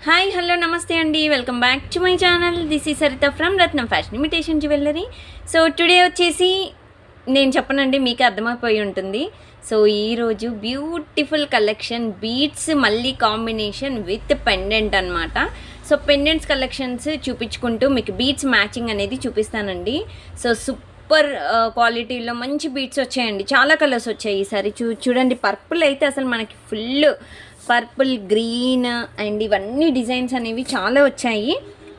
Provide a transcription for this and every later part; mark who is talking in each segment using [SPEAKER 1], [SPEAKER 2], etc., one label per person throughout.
[SPEAKER 1] Hi hello నమస్తే అండి, welcome back to my channel. This is Saritha from Ratnam fashion imitation jewellery. So today వచ్చేసి నేను చెప్పనండి, మీకు అర్థమైపోయి ఉంటుంది. సో ఈరోజు బ్యూటిఫుల్ కలెక్షన్ బీడ్స్ మళ్ళీ కాంబినేషన్ విత్ పెండెంట్ అనమాట. సో పెండెంట్స్ కలెక్షన్స్ చూపించుకుంటూ మీకు బీడ్స్ మ్యాచింగ్ అనేది చూపిస్తానండి. సో సూపర్ క్వాలిటీలో మంచి బీడ్స్ వచ్చాయండి, చాలా కలర్స్ వచ్చాయి ఈసారి. చూడండి, పర్పుల్ అయితే అసలు మనకి ఫుల్ పర్పుల్, గ్రీన్ అండ్ ఇవన్నీ డిజైన్స్ అనేవి చాలా వచ్చాయి.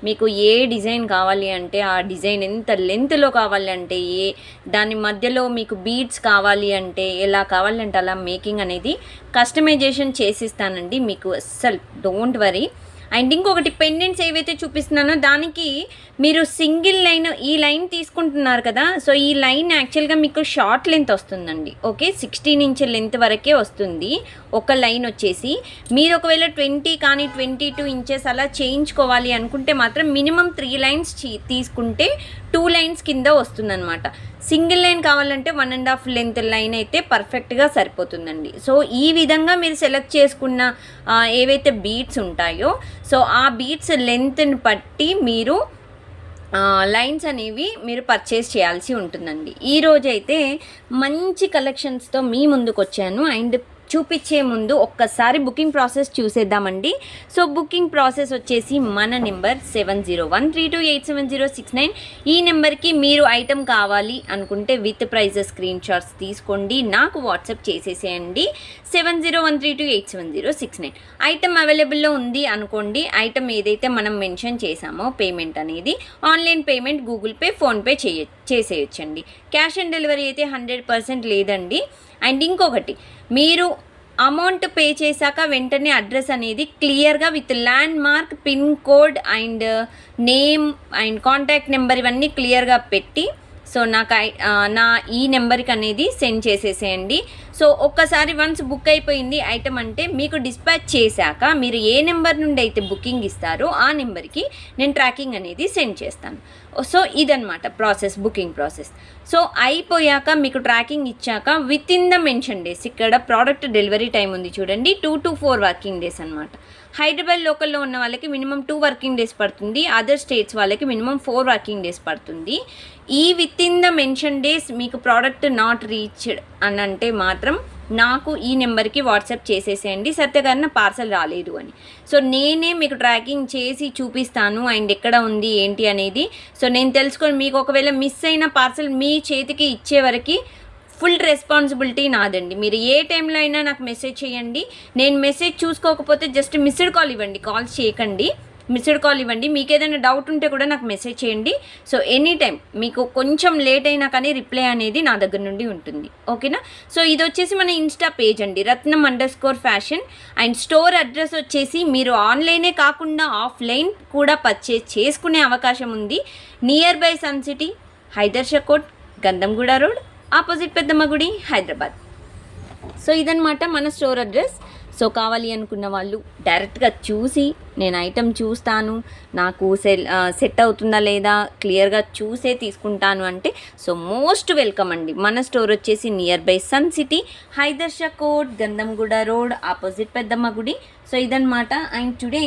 [SPEAKER 1] మీకు ఏ డిజైన్ కావాలి అంటే ఆ డిజైన్, ఎంత లెంత్లో కావాలి అంటే దాని మధ్యలో మీకు బీడ్స్ కావాలి అంటే ఎలా కావాలంటే అలా మేకింగ్ అనేది కస్టమైజేషన్ చేసిస్తానండి మీకు. అస్సలు డోంట్ వరీ. అండ్ ఇంకొకటి, పెండెంట్స్ ఏవైతే చూపిస్తున్నానో దానికి మీరు సింగిల్ లైన్, ఈ లైన్ తీసుకుంటున్నారు కదా, సో ఈ లైన్ యాక్చువల్గా మీకు షార్ట్ లెంత్ వస్తుందండి. ఓకే, 16 ఇంచ్ లెంత్ వరకే వస్తుంది ఒక లైన్ వచ్చేసి. మీరు ఒకవేళ 20 కానీ 22 ఇంచెస్ అలా చేయించుకోవాలి అనుకుంటే మాత్రం మినిమం 3 లైన్స్ తీసుకుంటే 2 లైన్స్ కింద వస్తుందన్నమాట. సింగిల్ లైన్ కావాలంటే 1.5 లెంత్ లైన్ అయితే పర్ఫెక్ట్గా సరిపోతుందండి. సో ఈ విధంగా మీరు సెలెక్ట్ చేసుకున్న ఏవైతే బీడ్స్ ఉంటాయో, సో ఆ బీడ్స్ లెంత్ని బట్టి మీరు లైన్స్ అనేవి మీరు పర్చేస్ చేయాల్సి ఉంటుందండి. ఈరోజైతే మంచి కలెక్షన్స్తో మీ ముందుకు వచ్చాను. అండ్ చూపించే ముందు ఒక్కసారి బుకింగ్ ప్రాసెస్ చూసేద్దామండి. సో బుకింగ్ ప్రాసెస్ వచ్చేసి మన నెంబర్ 7013287069. ఈ నెంబర్కి మీరు ఐటమ్ కావాలి అనుకుంటే విత్ ప్రైజెస్ స్క్రీన్ షాట్స్ తీసుకోండి, నాకు వాట్సాప్ చేసేసేయండి. 7013287069 ఐటమ్ అవైలబుల్లో ఉంది అనుకోండి. ఐటమ్ ఏదైతే మనం మెన్షన్ చేసామో పేమెంట్ అనేది online payment, Google Pay, PhonePe చేసేయచ్చండి. క్యాష్ ఆన్ డెలివరీ అయితే 100% లేదండి. అండ్ ఇంకొకటి, మీరు అమౌంట్ పే చేశాక వెంటనే అడ్రస్ అనేది క్లియర్గా with land mark, pin code and name and contact number ఇవన్నీ క్లియర్గా పెట్టి సో నాకు నా ఈ నెంబర్కి అనేది సెండ్ చేసేసేయండి. సో ఒక్కసారి వన్స్ బుక్ అయిపోయింది ఐటమ్ అంటే మీకు డిస్పాచ్ చేశాక మీరు ఏ నెంబర్ నుండి అయితే బుకింగ్ ఇస్తారో ఆ నెంబర్కి నేను ట్రాకింగ్ అనేది సెండ్ చేస్తాను. సో ఇదనమాట ప్రాసెస్, బుకింగ్ ప్రాసెస్. సో అయిపోయాక మీకు ట్రాకింగ్ ఇచ్చాక with in the mention days, ఇక్కడ ప్రోడక్ట్ డెలివరీ టైం ఉంది చూడండి, 2 to 4 వర్కింగ్ డేస్ అనమాట. హైదరాబాద్ లోకల్లో ఉన్న వాళ్ళకి మినిమం 2 వర్కింగ్ డేస్ పడుతుంది, అదర్ స్టేట్స్ వాళ్ళకి మినిమం 4 వర్కింగ్ డేస్ పడుతుంది. ఈ with in the mention days మీకు ప్రోడక్ట్ నాట్ రీచ్డ్ అని అంటే మాత్రం నాకు ఈ నెంబర్కి వాట్సాప్ చేసేసేయండి, సత్యగారిన పార్సల్ రాలేదు అని. సో నేనే మీకు ట్రాకింగ్ చేసి చూపిస్తాను అండ్ ఎక్కడ ఉంది ఏంటి అనేది. సో నేను తెలుసుకొని మీకు ఒకవేళ మిస్ అయిన పార్సల్ మీ చేతికి ఇచ్చే వరకు ఫుల్ రెస్పాన్సిబిలిటీ నాదండి. మీరు ఏ టైంలో అయినా నాకు మెసేజ్ చేయండి. నేను మెసేజ్ చూసుకోకపోతే జస్ట్ మిస్డ్ కాల్ ఇవ్వండి, కాల్స్ చేయకండి, మిస్డ్ కాల్ ఇవ్వండి. మీకు ఏదైనా డౌట్ ఉంటే కూడా నాకు మెసేజ్ చేయండి. సో ఎనీ టైం మీకు కొంచెం లేట్ అయినా కానీ రిప్లై అనేది నా దగ్గర నుండి ఉంటుంది, ఓకేనా. సో ఇది వచ్చేసి మన ఇన్స్టా పేజ్ అండి, రత్నం_ఫ్యాషన్. అండ్ స్టోర్ అడ్రస్ వచ్చేసి మీరు ఆన్లైనే కాకుండా ఆఫ్లైన్ కూడా పర్చేజ్ చేసుకునే అవకాశం ఉంది. Nearby Sun City, Hydershakote, Gandhamguda road, opposite Peddamma Gudi, Hyderabad. So ఇదనమాట మన స్టోర్ అడ్రస్. సో కావాలి అనుకున్న వాళ్ళు డైరెక్ట్గా చూసి, నేను ఐటమ్ చూస్తాను, నాకు సెట్ అవుతుందా లేదా క్లియర్గా చూసే తీసుకుంటాను అంటే సో మోస్ట్ వెల్కమ్ అండి. మన స్టోర్ వచ్చేసి nearby Sun City, Hydershakote, Gandhamguda road, opposite Peddamma Gudi. So ఇదనమాట. అండ్ టుడే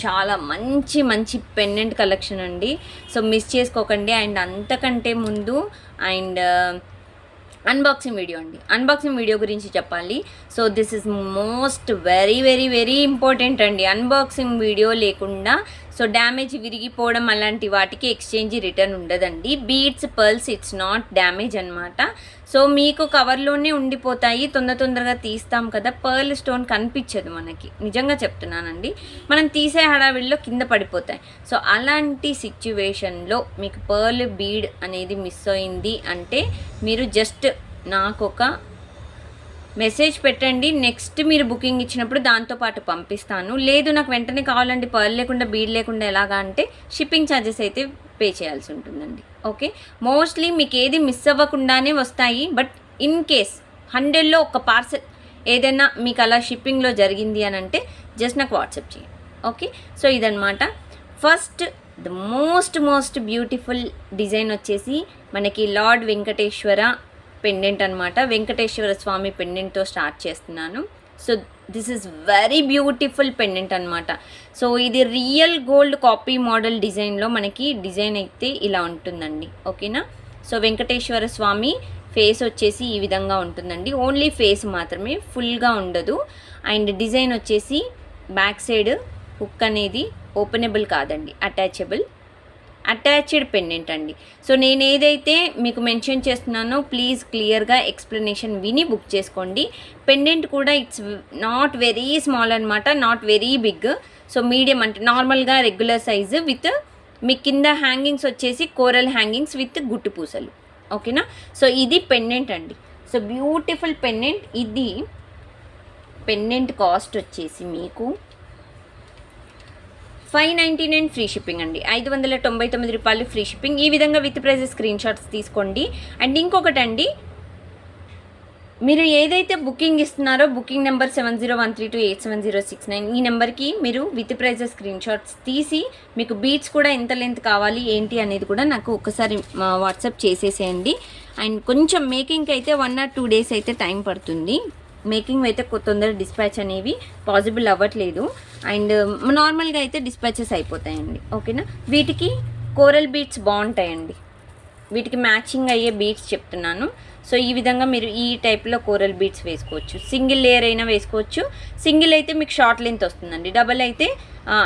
[SPEAKER 1] చాలా మంచి మంచి పెండెంట్ కలెక్షన్ అండి, సో మిస్ చేసుకోకండి. అండ్ అంతకంటే ముందు అండ్ అన్బాక్సింగ్ వీడియో అండి, అన్బాక్సింగ్ వీడియో గురించి చెప్పాలి. So this is most very very very important అండి. అన్బాక్సింగ్ వీడియో లేకుండా సో డ్యామేజ్, విరిగిపోవడం అలాంటి వాటికి ఎక్స్చేంజ్, రిటర్న్ ఉండదండి. Beads, pearls it's not damage అనమాట. సో మీకు కవర్లోనే ఉండిపోతాయి, తొందరగా తీస్తాం కదా, పర్ల్ స్టోన్ కనిపించదు మనకి, నిజంగా చెప్తున్నానండి. మనం తీసే హడావిడిలో కింద పడిపోతాయి. సో అలాంటి సిచ్యువేషన్లో మీకు పర్ల్ బీడ్ అనేది మిస్ అయింది అంటే మీరు జస్ట్ నాకు ఒక మెసేజ్ పెట్టండి. నెక్స్ట్ మీరు బుకింగ్ ఇచ్చినప్పుడు దాంతోపాటు పంపిస్తాను. లేదు నాకు వెంటనే కావాలండి పర్ల్ లేకుండా, బీడ్ లేకుండా ఎలాగా అంటే షిప్పింగ్ ఛార్జెస్ అయితే పే చేయాల్సి ఉంటుందండి, ఓకే. మోస్ట్లీ మీకు ఏది మిస్ అవ్వకుండానే వస్తాయి. బట్ ఇన్ కేస్ 100లో ఒక పార్సెల్ ఏదైనా మీకు అలా షిప్పింగ్లో జరిగింది అని అంటే జస్ట్ నాకు వాట్సాప్ చేయండి, ఓకే. సో ఇదనమాట. First the most beautiful design వచ్చేసి మనకి లార్డ్ వెంకటేశ్వర పెండెంట్ అనమాట. వెంకటేశ్వర స్వామి పెండెంట్తో స్టార్ట్ చేస్తున్నాను. So this is very beautiful pendant అనమాట. సో ఇది రియల్ గోల్డ్ కాపీ మోడల్ డిజైన్లో మనకి డిజైన్ అయితే ఇలా ఉంటుందండి. ఓకేనా. సో వెంకటేశ్వర స్వామి ఫేస్ వచ్చేసి ఈ విధంగా ఉంటుందండి. ఓన్లీ ఫేస్ మాత్రమే, ఫుల్గా ఉండదు. అండ్ డిజైన్ వచ్చేసి బ్యాక్ సైడ్ హుక్ అనేది ఓపెనబుల్ కాదండి, అటాచ్డ్ పెండెంట్ అండి. సో నేను ఏదైతే మీకు మెన్షన్ చేస్తున్నానో ప్లీజ్ క్లియర్గా ఎక్స్ప్లెనేషన్ విని బుక్ చేసుకోండి. పెండెంట్ కూడా ఇట్స్ నాట్ వెరీ స్మాల్ అనమాట, not very big. So medium అంటే నార్మల్గా రెగ్యులర్ సైజు విత్ మీ కింద హ్యాంగింగ్స్ వచ్చేసి కోరల్ హ్యాంగింగ్స్ విత్ గుట్టు పూసలు. ఓకేనా. సో ఇది పెండెంట్ అండి. So beautiful pendant. ఇది పెండెంట్ కాస్ట్ వచ్చేసి మీకు 599 ఫ్రీ షిప్పింగ్ అండి. 599 రూపాయలు ఫ్రీ షిప్పింగ్. ఈ విధంగా విత్ ప్రైజెస్ స్క్రీన్ షాట్స్ తీసుకోండి. అండ్ ఇంకొకటి అండి, మీరు ఏదైతే బుకింగ్ ఇస్తున్నారో బుకింగ్ నెంబర్ 7013287069 ఈ నెంబర్కి మీరు విత్ ప్రైజెస్ స్క్రీన్ షాట్స్ తీసి మీకు బీట్స్ కూడా ఎంత లెంత్ కావాలి ఏంటి అనేది కూడా నాకు ఒకసారి వాట్సాప్ చేసేసేయండి. అండ్ కొంచెం మేకింగ్కి అయితే 1 or 2 days అయితే టైం పడుతుంది. మేకింగ్ అయితే తొందర డిస్పాచ్ అనేవి పాసిబుల్ అవ్వట్లేదు. అండ్ నార్మల్గా అయితే డిస్పాచెస్ అయిపోతాయండి. ఓకేనా. వీటికి కోరల్ బీట్స్ బాగుంటాయండి, వీటికి మ్యాచింగ్ అయ్యే బీట్స్ చెప్తున్నాను. సో ఈ విధంగా మీరు ఈ టైప్లో కోరల్ బీట్స్ వేసుకోవచ్చు. సింగిల్ లేయర్ అయినా వేసుకోవచ్చు. సింగిల్ అయితే మీకు షార్ట్ లెంత్ వస్తుందండి. డబల్ అయితే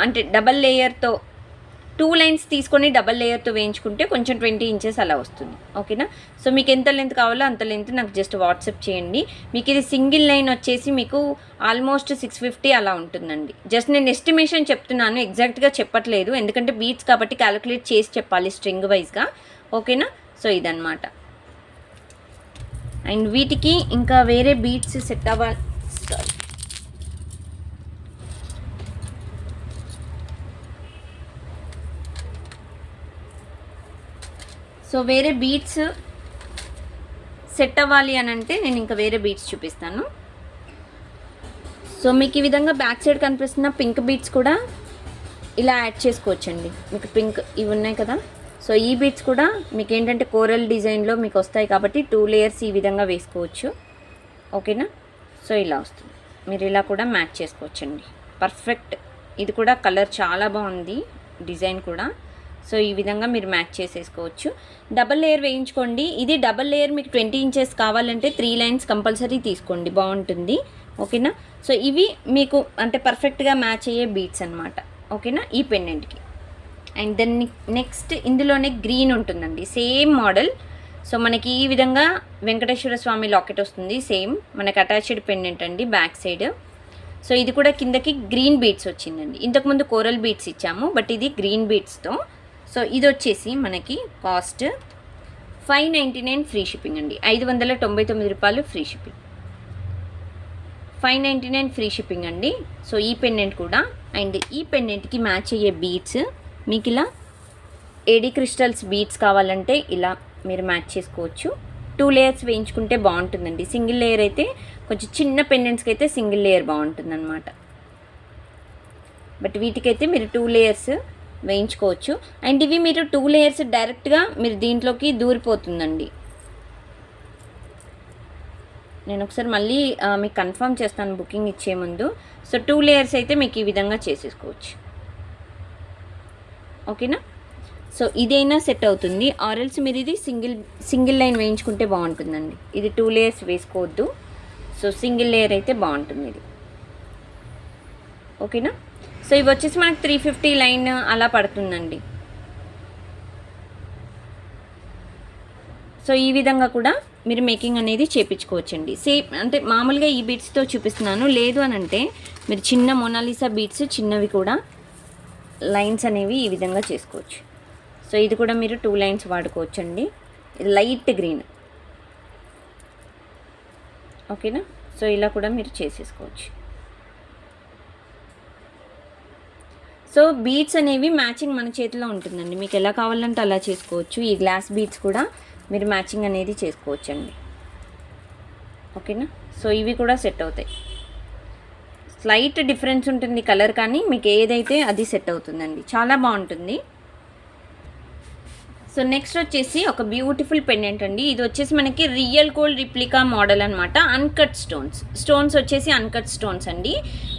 [SPEAKER 1] అంటే డబల్ లేయర్తో 2 lines తీసుకొని డబల్ లేయర్తో వేయించుకుంటే కొంచెం 20 inches అలా వస్తుంది. ఓకేనా. సో మీకు ఎంత లెంత్ కావాలో అంత లెంత్ నాకు జస్ట్ వాట్సాప్ చేయండి. మీకు ఇది సింగిల్ లైన్ వచ్చేసి మీకు ఆల్మోస్ట్ 650 అలా ఉంటుందండి. జస్ట్ నేను ఎస్టిమేషన్ చెప్తున్నాను, ఎగ్జాక్ట్గా చెప్పట్లేదు, ఎందుకంటే బీట్స్ కాబట్టి క్యాలిక్యులేట్ చేసి చెప్పాలి స్ట్రింగ్ వైజ్గా. ఓకేనా. సో ఇదన్నమాట. అండ్ వీటికి ఇంకా వేరే బీట్స్ సెట్ అవ్వాలి. సో వేరే బీట్స్ సెట్ అవ్వాలి అని అంటే నేను ఇంకా వేరే బీట్స్ చూపిస్తాను. సో మీకు ఈ విధంగా బ్యాక్ సైడ్ కనిపిస్తున్న పింక్ బీట్స్ కూడా ఇలా యాడ్ చేసుకోవచ్చండి. మీకు పింక్ ఇవి ఉన్నాయి కదా, సో ఈ బీట్స్ కూడా మీకు ఏంటంటే కోరల్ డిజైన్లో మీకు వస్తాయి కాబట్టి 2 layers ఈ విధంగా వేసుకోవచ్చు. ఓకేనా. సో ఇలా వస్తుంది, మీరు ఇలా కూడా మ్యాచ్ చేసుకోవచ్చండి. పర్ఫెక్ట్. ఇది కూడా కలర్ చాలా బాగుంది, డిజైన్ కూడా. సో ఈ విధంగా మీరు మ్యాచ్ చేసేసుకోవచ్చు. డబల్ లేయర్ వేయించుకోండి. ఇది డబల్ లేయర్ మీకు 20 inches కావాలంటే 3 lines కంపల్సరీ తీసుకోండి, బాగుంటుంది. ఓకేనా. సో ఇవి మీకు అంటే పర్ఫెక్ట్గా మ్యాచ్ అయ్యే బీట్స్ అనమాట. ఓకేనా ఈ పెండెంట్కి. అండ్ దెన్ నెక్స్ట్ ఇందులోనే గ్రీన్ ఉంటుందండి, సేమ్ మోడల్. సో మనకి ఈ విధంగా వెంకటేశ్వర స్వామి లాకెట్ వస్తుంది, సేమ్ మనకి అటాచ్డ్ పెండెంట్ అండి బ్యాక్ సైడ్. సో ఇది కూడా కిందకి గ్రీన్ బీట్స్ వచ్చిందండి. ఇంతకుముందు కోరల్ బీట్స్ ఇచ్చాము, బట్ ఇది గ్రీన్ బీట్స్తో. సో ఇది వచ్చేసి మనకి కాస్ట్ 599 ఫ్రీ షిప్పింగ్ అండి. 599 రూపాయలు ఫ్రీ షిప్పింగ్. 599 ఫ్రీ షిప్పింగ్ అండి. సో ఈ పెండెంట్ కూడా. అండ్ ఈ పెండెంట్కి మ్యాచ్ అయ్యే బీట్స్ మీకు ఇలా ఏడీ క్రిస్టల్స్ బీట్స్ కావాలంటే ఇలా మీరు మ్యాచ్ చేసుకోవచ్చు. 2 layers వేయించుకుంటే బాగుంటుందండి. సింగిల్ లేయర్ అయితే కొంచెం చిన్న పెండెంట్స్కి అయితే సింగిల్ లేయర్ బాగుంటుంది అనమాట. బట్ వీటికైతే మీరు 2 layers వేయించుకోవచ్చు. అండ్ ఇవి మీరు 2 layers డైరెక్ట్గా మీరు దీంట్లోకి దూరిపోతుందండి. నేను ఒకసారి మళ్ళీ మీకు కన్ఫర్మ్ చేస్తాను బుకింగ్ ఇచ్చే ముందు. సో 2 layers అయితే మీకు ఈ విధంగా చేసేసుకోవచ్చు. ఓకేనా. సో ఇదైనా సెట్ అవుతుంది. ఆర్ఎల్స్ మీరు ఇది సింగిల్ లైన్ వేయించుకుంటే బాగుంటుందండి. ఇది 2 layers వేసుకోవద్దు. సో సింగిల్ లేయర్ అయితే బాగుంటుంది ఇది. ఓకేనా. సో ఇవి వచ్చేసి మనకి 350 లైన్ అలా పడుతుందండి. సో ఈ విధంగా కూడా మీరు మేకింగ్ అనేది చేయించుకోవచ్చండి. సేమ్ అంటే మామూలుగా ఈ బీట్స్తో చూపిస్తున్నాను, లేదు అని అంటే మీరు చిన్న మోనాలిసా బీట్స్ చిన్నవి కూడా లైన్స్ అనేవి ఈ విధంగా చేసుకోవచ్చు. సో ఇది కూడా మీరు 2 lines వాడుకోవచ్చండి. ఇది లైట్ గ్రీన్. ఓకేనా. సో ఇలా కూడా మీరు చేసేసుకోవచ్చు. సో బీట్స్ అనేవి మ్యాచింగ్ మన చేతిలో ఉంటుందండి, మీకు ఎలా కావాలంటే అలా చేసుకోవచ్చు. ఈ గ్లాస్ బీట్స్ కూడా మీరు మ్యాచింగ్ అనేది చేసుకోవచ్చండి. ఓకేనా. సో ఇవి కూడా సెట్ అవుతాయి. స్లైట్ డిఫరెన్స్ ఉంటుంది కలర్, కానీ మీకు ఏదైతే అది సెట్ అవుతుందండి, చాలా బాగుంటుంది. సో నెక్స్ట్ వచ్చేసి ఒక బ్యూటిఫుల్ పెండెంట్ అండి. ఇది వచ్చేసి మనకి రియల్ గోల్డ్ రిప్లికా మోడల్ అనమాట. అన్కట్ స్టోన్స్ వచ్చేసి అన్కట్ స్టోన్స్ అండి.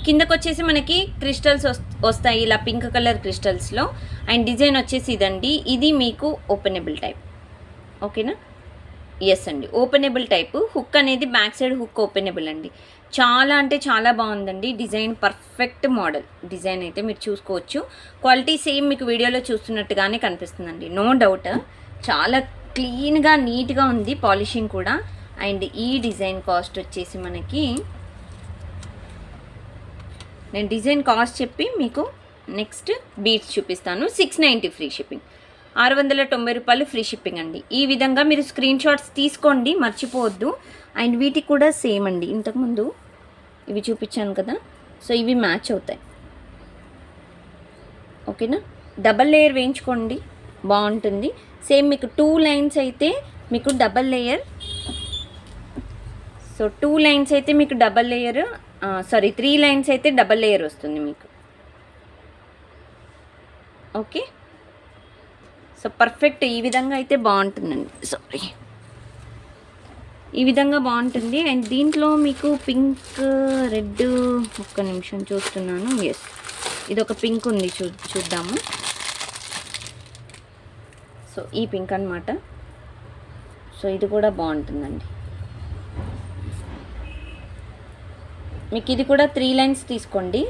[SPEAKER 1] కిందకు వచ్చేసి మనకి క్రిస్టల్స్ వస్తాయి ఇలా పింక్ కలర్ క్రిస్టల్స్లో. అండ్ డిజైన్ వచ్చేసి ఇదండి. ఇది మీకు ఓపెనబుల్ టైప్, ఓకేనా? ఎస్ అండి, ఓపెనబుల్ టైపు. హుక్ అనేది బ్యాక్ సైడ్ హుక్ ఓపెనబుల్ అండి. చాలా అంటే చాలా బాగుందండి డిజైన్. పర్ఫెక్ట్ మోడల్ డిజైన్ అయితే మీరు చూసుకోవచ్చు. క్వాలిటీ సేమ్ మీకు వీడియోలో చూస్తున్నట్టుగానే కనిపిస్తుందండి, నో డౌట్. చాలా క్లీన్గా నీట్గా ఉంది, పాలిషింగ్ కూడా. అండ్ ఈ డిజైన్ కాస్ట్ వచ్చేసి మనకి, నేను డిజైన్ కాస్ట్ చెప్పి మీకు నెక్స్ట్ బీట్స్ చూపిస్తాను. 690 ఫ్రీ షిప్పింగ్, 690 రూపాయలు ఫ్రీ షిప్పింగ్ అండి. ఈ విధంగా మీరు స్క్రీన్ షాట్స్ తీసుకోండి, మర్చిపోవద్దు. అండ్ వీటికి కూడా సేమ్ అండి, ఇంతకుముందు ఇవి చూపించాను కదా, సో ఇవి మ్యాచ్ అవుతాయి, ఓకేనా? డబల్ లేయర్ వేయించుకోండి, బాగుంటుంది. సేమ్ మీకు 2 లైన్స్ అయితే మీకు డబల్ లేయర్, సో 2 లైన్స్ అయితే మీకు డబల్ లేయర్, 3 లైన్స్ అయితే డబల్ లేయర్ వస్తుంది మీకు, ఓకే? సో పర్ఫెక్ట్ ఈ విధంగా అయితే బాగుంటుందండి, ఈ విధంగా బాగుంటుంది. అండ్ దీంట్లో మీకు పింక్, రెడ్, ఒక్క నిమిషం చూస్తున్నాను. ఎస్, ఇది ఒక పింక్ ఉంది, చూద్దాము. సో ఈ పింక్ అనమాట. సో ఇది కూడా బాగుంటుందండి. మీకు ఇది కూడా 3 లైన్స్ తీసుకోండి.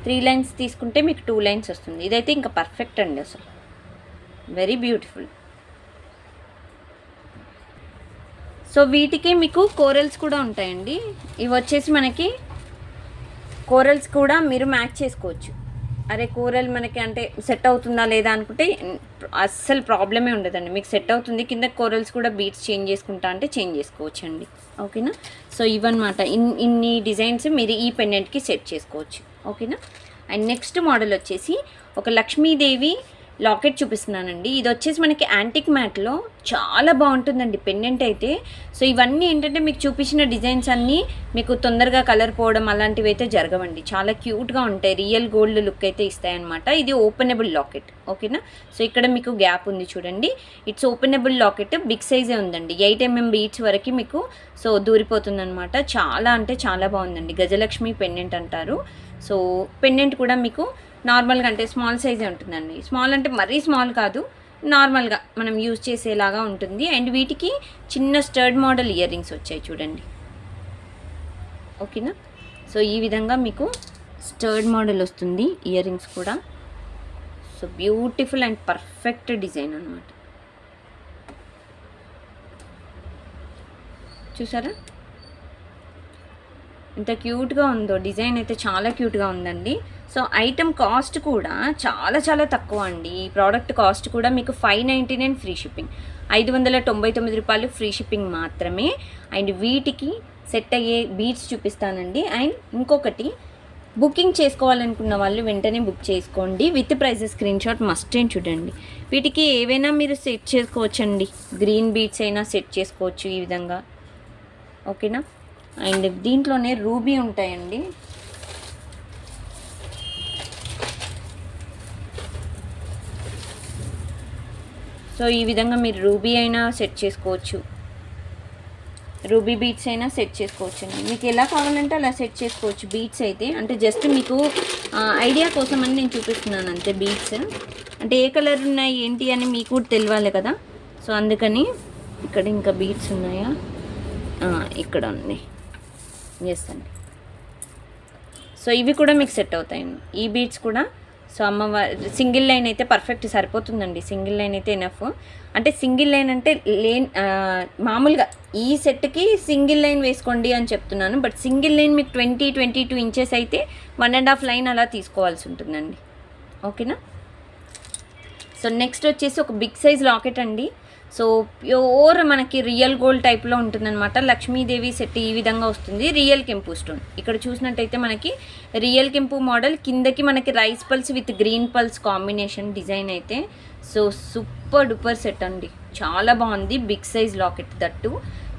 [SPEAKER 1] 3 లైన్స్ తీసుకుంటే మీకు 2 లైన్స్ వస్తుంది. ఇదైతే ఇంకా పర్ఫెక్ట్ అండి, అసలు వెరీ బ్యూటిఫుల్. సో వీటికి మీకు కోరల్స్ కూడా ఉంటాయండి. ఇవి వచ్చేసి మనకి కోరల్స్ కూడా మీరు మ్యాచ్ చేసుకోవచ్చు. అరే కోరల్ మనకి అంటే సెట్ అవుతుందా లేదా అనుకుంటే అస్సలు ప్రాబ్లమే ఉండదండి, మీకు సెట్ అవుతుంది. కింద కోరల్స్ కూడా బీట్స్ చేంజ్ చేసుకుంటా అంటే చేంజ్ చేసుకోవచ్చు అండి, ఓకేనా? సో ఇవన్నమాట, ఇన్ని డిజైన్స్ మీరు ఈ పెండెంట్కి సెట్ చేసుకోవచ్చు, ఓకేనా? అండ్ నెక్స్ట్ మోడల్ వచ్చేసి ఒక లక్ష్మీదేవి లాకెట్ చూపిస్తున్నానండి. ఇది వచ్చేసి మనకి యాంటిక్ మ్యాట్లో చాలా బాగుంటుందండి పెండెంట్ అయితే. సో ఇవన్నీ ఏంటంటే మీకు చూపించిన డిజైన్స్ అన్నీ మీకు తొందరగా కలర్ పోవడం అలాంటివి అయితే జరగవండి. చాలా క్యూట్గా ఉంటాయి, రియల్ గోల్డ్ లుక్ అయితే ఇస్తాయన్నమాట. ఇది ఓపెనబుల్ లాకెట్, ఓకేనా? సో ఇక్కడ మీకు గ్యాప్ ఉంది చూడండి, ఇట్స్ ఓపెనబుల్ లాకెట్. బిగ్ సైజే ఉందండి, 8mm బీట్స్ వరకు మీకు సో దూరిపోతుంది అనమాట. చాలా అంటే చాలా బాగుందండి, గజలక్ష్మి పెండెంట్ అంటారు. సో పెండెంట్ కూడా మీకు నార్మల్గా అంటే స్మాల్ సైజే ఉంటుందండి. స్మాల్ అంటే మరీ స్మాల్ కాదు, నార్మల్గా మనం యూజ్ చేసేలాగా ఉంటుంది. అండ్ వీటికి చిన్న స్టర్డ్ మోడల్ ఇయర్ రింగ్స్ వచ్చాయి చూడండి, ఓకేనా? సో ఈ విధంగా మీకు స్టర్డ్ మోడల్ వస్తుంది ఇయర్ రింగ్స్ కూడా. So beautiful and perfect design అనమాట, చూసారా ఎంత క్యూట్గా ఉందో. డిజైన్ అయితే చాలా క్యూట్గా ఉందండి. సో ఐటమ్ కాస్ట్ కూడా చాలా చాలా తక్కువ అండి. ఈ ప్రోడక్ట్ కాస్ట్ కూడా మీకు 599 ఫ్రీ షిప్పింగ్, 599 రూపాయలు ఫ్రీ షిప్పింగ్ మాత్రమే. అండ్ వీటికి సెట్ అయ్యే బీట్స్ చూపిస్తానండి. అండ్ ఇంకొకటి, బుకింగ్ చేసుకోవాలనుకున్న వాళ్ళు వెంటనే బుక్ చేసుకోండి. With prizes screenshot must and చూడండి. వీటికి ఏవైనా మీరు సెట్ చేసుకోవచ్చండి, గ్రీన్ బీట్స్ అయినా సెట్ చేసుకోవచ్చు ఈ విధంగా, ఓకేనా? అండ్ దీంట్లోనే రూబీ ఉంటాయండి. సో ఈ విధంగా మీరు రూబీ అయినా సెట్ చేసుకోవచ్చు, రూబీ బీట్స్ అయినా సెట్ చేసుకోవచ్చు అండి. మీకు ఎలా కావాలంటే అలా సెట్ చేసుకోవచ్చు బీట్స్ అయితే. అంటే జస్ట్ మీకు ఐడియా కోసం అని నేను చూపిస్తున్నాను అంతే. బీట్స్ అంటే ఏ కలర్ ఉన్నాయి ఏంటి అని మీకు కూడా తెలియాలి కదా, సో అందుకని. ఇక్కడ ఇంకా బీట్స్ ఉన్నాయా, ఇక్కడ ఉన్నాయి, ఎస్ అండి. సో ఇవి కూడా మీకు సెట్ అవుతాయండి, ఈ బీట్స్ కూడా. సో అమ్మవారి సింగిల్ లైన్ అయితే పర్ఫెక్ట్ సరిపోతుందండి, సింగిల్ లైన్ అయితే ఎనఫ్. అంటే సింగిల్ లైన్ అంటే మామూలుగా ఈ సెట్కి సింగిల్ లైన్ వేసుకోండి అని చెప్తున్నాను. బట్ సింగిల్ లైన్ మీకు 22 ఇంచెస్ అయితే 1.5 లైన్ అలా తీసుకోవాల్సి ఉంటుందండి, ఓకేనా? సో నెక్స్ట్ వచ్చేసి ఒక బిగ్ సైజ్ లాకెట్ అండి. సో ప్యూర్ మనకి రియల్ గోల్డ్ టైప్లో ఉంటుందన్నమాట. లక్ష్మీదేవి సెట్ ఈ విధంగా వస్తుంది, రియల్ కెంపు స్టోన్. ఇక్కడ చూసినట్టయితే మనకి రియల్ కెంపు మోడల్, కిందకి మనకి rice pearls with green pulse combination design అయితే. సో సూపర్ డూపర్ సెట్ అండి, చాలా బాగుంది. బిగ్ సైజ్ లాకెట్ దట్టు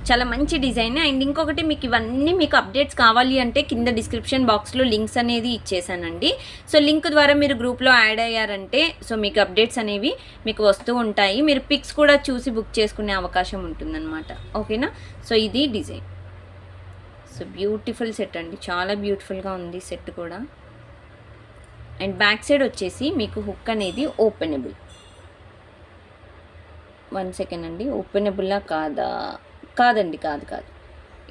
[SPEAKER 1] చాలా మంచి డిజైన్. అండ్ ఇంకొకటి మీకు ఇవన్నీ మీకు అప్డేట్స్ కావాలి అంటే కింద డిస్క్రిప్షన్ బాక్స్లో లింక్స్ అనేది ఇచ్చేసానండి. సో లింక్ ద్వారా మీరు గ్రూప్లో యాడ్ అయ్యారంటే సో మీకు అప్డేట్స్ అనేవి మీకు వస్తూ ఉంటాయి. మీరు పిక్స్ కూడా చూసి బుక్ చేసుకునే అవకాశం ఉంటుందన్నమాట. ఓకేనా. సో ఇది డిజైన్. సో బ్యూటిఫుల్ సెట్ అండి, చాలా బ్యూటిఫుల్గా ఉంది సెట్ కూడా. అండ్ బ్యాక్ సైడ్ వచ్చేసి మీకు హుక్ అనేది ఓపెనబుల్. 1 సెకండ్ అండి, ఓపెనబుల్లా కాదండి, కాదు.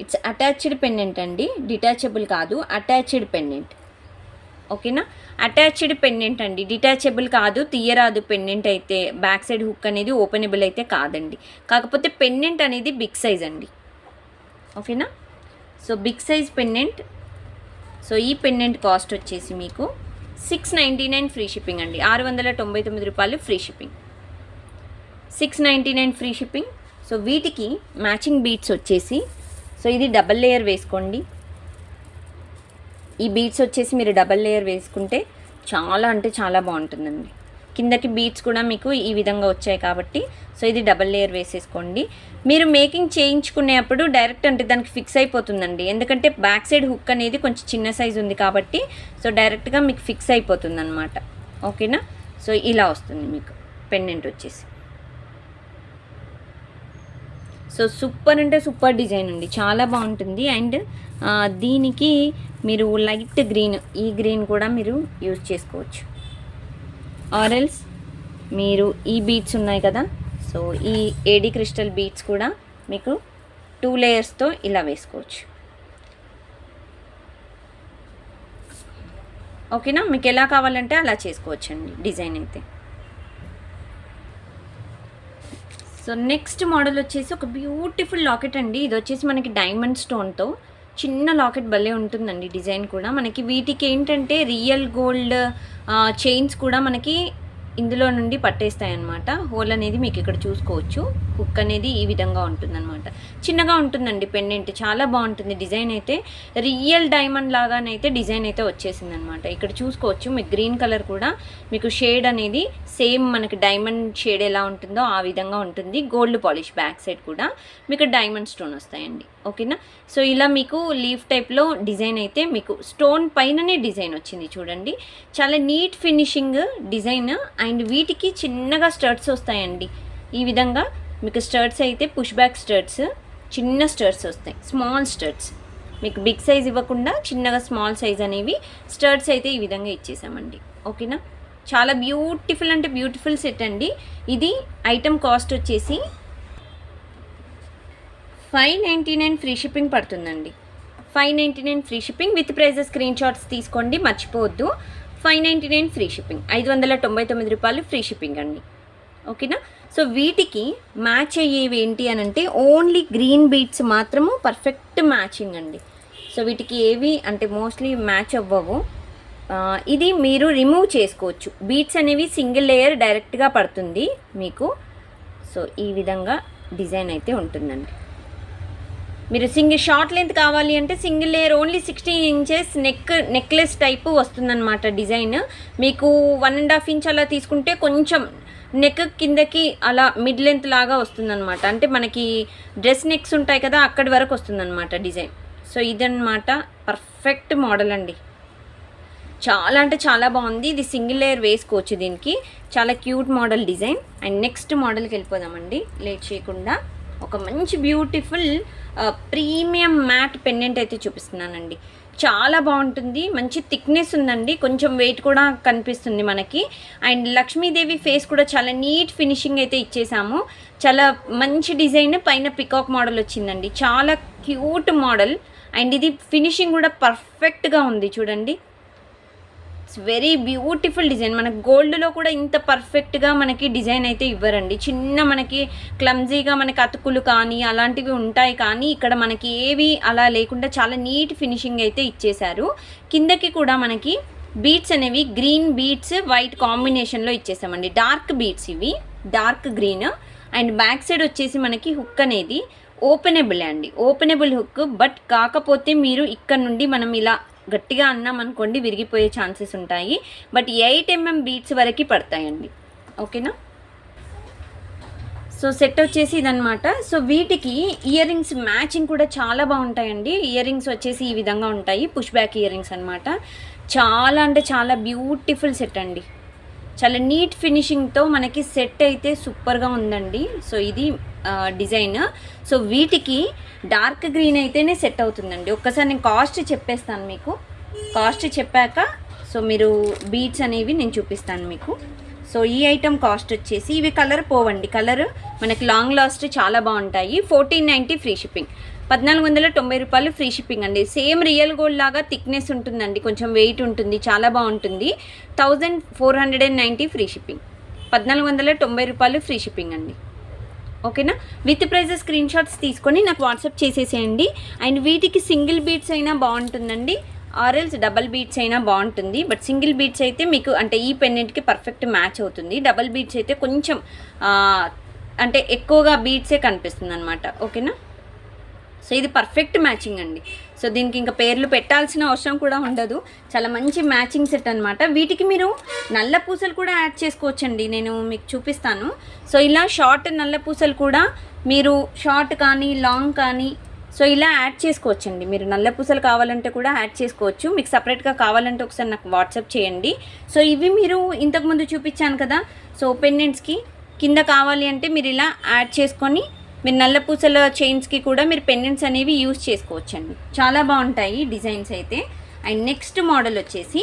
[SPEAKER 1] ఇట్స్ అటాచ్డ్ పెండెంట్ అండి, డిటాచబుల్ కాదు, అటాచ్డ్ పెండెంట్. ఓకేనా. అటాచ్డ్ పెండెంట్ అండి, డిటాచబుల్ కాదు, తీయరాదు. పెండెంట్ అయితే బ్యాక్ సైడ్ హుక్ అనేది ఓపెనబుల్ అయితే కాదండి. కాకపోతే పెండెంట్ అనేది బిగ్ సైజ్ అండి. ఓకేనా. So big size pendant. So ఈ పెండెంట్ కాస్ట్ వచ్చేసి మీకు 699 ఫ్రీ షిప్పింగ్ అండి. 699 రూపాయలు free shipping. 699 free shipping. So వీటికి మ్యాచింగ్ బీడ్స్ వచ్చేసి సో ఇది డబల్ లేయర్ వేసుకోండి. ఈ బీడ్స్ వచ్చేసి మీరు డబల్ లేయర్ వేసుకుంటే చాలా అంటే చాలా బాగుంటుందండి. కిందకి బీడ్స్ కూడా మీకు ఈ విధంగా వచ్చాయి కాబట్టి సో ఇది డబల్ లేయర్ వేసేసుకోండి. మీరు మేకింగ్ చేయించుకునేప్పుడు డైరెక్ట్ అంటే దానికి ఫిక్స్ అయిపోతుందండి. ఎందుకంటే బ్యాక్ సైడ్ హుక్ అనేది కొంచెం చిన్న సైజు ఉంది కాబట్టి సో డైరెక్ట్గా మీకు ఫిక్స్ అయిపోతుంది అనమాట. ఓకేనా. సో ఇలా వస్తుంది మీకు పెండెంట్ వచ్చేసి. సో సూపర్ అంటే సూపర్ డిజైన్ అండి, చాలా బాగుంటుంది. అండ్ దీనికి మీరు లైట్ గ్రీన్, ఈ గ్రీన్ కూడా మీరు యూజ్ చేసుకోవచ్చు. ఆరెల్స్ మీరు ఈ బీడ్స్ ఉన్నాయి కదా, సో ఈ ఏడి క్రిస్టల్ బీడ్స్ కూడా మీకు 2 లేయర్స్తో ఇలా వేసుకోవచ్చు. ఓకేనా. మీకు ఎలా కావాలంటే అలా చేసుకోవచ్చండి డిజైన్ అయితే. సో నెక్స్ట్ మోడల్ వచ్చేసి ఒక బ్యూటిఫుల్ లాకెట్ అండి. ఇది వచ్చేసి మనకి డైమండ్ స్టోన్తో చిన్న లాకెట్ భలే ఉంటుందండి. డిజైన్ కూడా మనకి వీటికి ఏంటంటే రియల్ గోల్డ్ చైన్స్ కూడా మనకి ఇందులో నుండి పట్టేస్తాయి అన్నమాట. హోల్ అనేది మీకు ఇక్కడ చూసుకోవచ్చు. హుక్ అనేది ఈ విధంగా ఉంటుందన్నమాట. చిన్నగా ఉంటుందండి పెండెంట్, చాలా బాగుంటుంది. డిజైన్ అయితే రియల్ డైమండ్ లాగానైతే డిజైన్ అయితే వచ్చేసింది అనమాట. ఇక్కడ చూసుకోవచ్చు మీకు గ్రీన్ కలర్ కూడా మీకు షేడ్ అనేది సేమ్ మనకి డైమండ్ షేడ్ ఎలా ఉంటుందో ఆ విధంగా ఉంటుంది. గోల్డ్ పాలిష్ బ్యాక్ సైడ్ కూడా మీకు డైమండ్ స్టోన్ వస్తాయండి. ఓకేనా. సో ఇలా మీకు లీఫ్ టైప్లో డిజైన్ అయితే మీకు స్టోన్ పైననే డిజైన్ వచ్చింది చూడండి. చాలా నీట్ ఫినిషింగ్ డిజైన్. అండ్ వీటికి చిన్నగా స్టర్ట్స్ వస్తాయండి. ఈ విధంగా మీకు స్టర్ట్స్ అయితే పుష్ బ్యాక్ స్టర్ట్స్, చిన్న స్టర్ట్స్ వస్తాయి, స్మాల్ స్టర్ట్స్. మీకు బిగ్ సైజ్ ఇవ్వకుండా చిన్నగా స్మాల్ సైజ్ అనేవి స్టర్ట్స్ అయితే ఈ విధంగా ఇచ్చేసామండి. ఓకేనా. చాలా బ్యూటిఫుల్ అంటే బ్యూటిఫుల్ సెట్ అండి. ఇది ఐటమ్ కాస్ట్ వచ్చేసి 599 ఫ్రీ షిప్పింగ్ పడుతుందండి. 599 free shipping with prizes screenshots తీసుకోండి, మర్చిపోవద్దు. 599 ఫ్రీ షిప్పింగ్, 599 రూపాయలు ఫ్రీ షిప్పింగ్ అండి. ఓకేనా. సో వీటికి మ్యాచ్ అయ్యేవి ఏంటి అని అంటే ఓన్లీ గ్రీన్ బీడ్స్ మాత్రము పర్ఫెక్ట్ మ్యాచింగ్ అండి. సో వీటికి ఏవి అంటే మోస్ట్లీ మ్యాచ్ అవ్వవు. ఇది మీరు రిమూవ్ చేసుకోవచ్చు. బీడ్స్ అనేవి సింగిల్ లేయర్ డైరెక్ట్గా పడుతుంది మీకు. సో ఈ విధంగా డిజైన్ అయితే ఉంటుందండి. మీరు సింగిల్ షార్ట్ లెంత్ కావాలి అంటే single layer only 16 inches necklace type వస్తుందన్నమాట డిజైన్. మీకు 1.5 ఇంచ్ అలా తీసుకుంటే కొంచెం నెక్ కిందకి అలా మిడ్ లెంత్ లాగా వస్తుందన్నమాట. అంటే మనకి డ్రెస్ నెక్స్ ఉంటాయి కదా, అక్కడి వరకు వస్తుందన్నమాట డిజైన్. సో ఇదన్నమాట పర్ఫెక్ట్ మోడల్ అండి. చాలా అంటే చాలా బాగుంది. ఇది సింగిల్ లేయర్ వేసుకోవచ్చు దీనికి. చాలా cute model design. And next మోడల్కి వెళ్ళిపోదామండి లేట్ చేయకుండా. ఒక మంచి బ్యూటిఫుల్ ప్రీమియం మ్యాట్ పెండెంట్ అయితే చూపిస్తున్నానండి. చాలా బాగుంటుంది, మంచి థిక్నెస్ ఉందండి, కొంచెం వెయిట్ కూడా కనిపిస్తుంది మనకి. అండ్ లక్ష్మీదేవి ఫేస్ కూడా చాలా నీట్ ఫినిషింగ్ అయితే ఇచ్చేసాము. చాలా మంచి డిజైన్, పైన పికాక్ మోడల్ వచ్చిందండి. చాలా క్యూట్ మోడల్. అండ్ ఇది ఫినిషింగ్ కూడా పర్ఫెక్ట్గా ఉంది చూడండి. It's very beautiful design. మనకు గోల్డ్లో కూడా ఇంత పర్ఫెక్ట్గా మనకి డిజైన్ అయితే ఇవ్వరండి. చిన్న మనకి క్లమ్జీగా మనకి అతుకులు కానీ అలాంటివి ఉంటాయి, కానీ ఇక్కడ మనకి ఏవి అలా లేకుండా చాలా నీట్ ఫినిషింగ్ అయితే ఇచ్చేశారు. కిందకి కూడా మనకి బీడ్స్ అనేవి గ్రీన్ బీడ్స్ వైట్ కాంబినేషన్లో ఇచ్చేసామండి. డార్క్ బీడ్స్ ఇవి, dark green. And back side వచ్చేసి మనకి హుక్ అనేది ఓపెనబుల్ అండి, ఓపెనబుల్ హుక్. బట్ కాకపోతే మీరు ఇక్కడ నుండి మనం ఇలా గట్టిగా అన్నాం అనుకోండి విరిగిపోయే ఛాన్సెస్ ఉంటాయి. బట్ 8 mm బీట్స్ వరకు పడతాయండి. ఓకేనా. సో సెట్ వచ్చేసి ఇదనమాట. సో వీటికి ఇయర్ రింగ్స్ మ్యాచింగ్ కూడా చాలా బాగుంటాయండి. ఇయర్ రింగ్స్ వచ్చేసి ఈ విధంగా ఉంటాయి, పుష్ బ్యాక్ ఇయర్ రింగ్స్ అనమాట. చాలా అంటే చాలా బ్యూటిఫుల్ సెట్ అండి. చాలా నీట్ ఫినిషింగ్తో మనకి సెట్ అయితే సూపర్గా ఉందండి. సో ఇది డిజైన్. సో వీటికి డార్క్ గ్రీన్ అయితేనే సెట్ అవుతుందండి. ఒక్కసారి నేను కాస్ట్ చెప్పేస్తాను మీకు. కాస్ట్ చెప్పాక సో మీరు బీడ్స్ అనేవి నేను చూపిస్తాను మీకు. సో ఈ ఐటమ్ కాస్ట్ వచ్చేసి, ఇవి కలర్ పోవండి, కలర్ మనకి లాంగ్ లాస్ట్ చాలా బాగుంటాయి. 1490 ఫ్రీ షిప్పింగ్, 1490 రూపాయలు ఫ్రీ షిప్పింగ్ అండి. సేమ్ రియల్ గోల్డ్ లాగా థిక్నెస్ ఉంటుందండి, కొంచెం వెయిట్ ఉంటుంది, చాలా బాగుంటుంది. 1490 ఫ్రీ షిప్పింగ్, 1490 రూపాయలు ఫ్రీ షిప్పింగ్ అండి. ఓకేనా. విత్ ప్రైజెస్ స్క్రీన్ షాట్స్ తీసుకొని నాకు వాట్సాప్ చేసేసేయండి. అండ్ వీటికి సింగిల్ బీడ్స్ అయినా బాగుంటుందండి, ఆర్ఎల్స్ డబల్ బీడ్స్ అయినా బాగుంటుంది. బట్ సింగిల్ బీడ్స్ అయితే మీకు అంటే ఈ పెండెంట్కి పర్ఫెక్ట్ మ్యాచ్ అవుతుంది. డబల్ బీడ్స్ అయితే కొంచెం అంటే ఎక్కువగా బీడ్సే కనిపిస్తుంది అనమాట. ఓకేనా. సో ఇది పర్ఫెక్ట్ మ్యాచింగ్ అండి. సో దీనికి ఇంకా పేర్లు పెట్టాల్సిన అవసరం కూడా ఉండదు, చాలా మంచి మ్యాచింగ్ సెట్ అనమాట. వీటికి మీరు నల్ల పూసలు కూడా యాడ్ చేసుకోవచ్చండి, నేను మీకు చూపిస్తాను. సో ఇలా షార్ట్ నల్ల పూసలు కూడా మీరు షార్ట్ కానీ లాంగ్ కానీ సో ఇలా యాడ్ చేసుకోవచ్చండి. మీరు నల్ల పూసలు కావాలంటే కూడా యాడ్ చేసుకోవచ్చు. మీకు సపరేట్గా కావాలంటే ఒకసారి నాకు వాట్సాప్ చేయండి. సో ఇవి మీరు ఇంతకుముందు చూపించాను కదా, సో పెండెంట్స్కి కింద కావాలి అంటే మీరు ఇలా యాడ్ చేసుకొని మీరు నల్ల పూసల చైన్స్కి కూడా మీరు పెండెంట్స్ అనేవి యూజ్ చేసుకోవచ్చండి. చాలా బాగుంటాయి డిజైన్స్ అయితే. అండ్ నెక్స్ట్ మోడల్ వచ్చేసి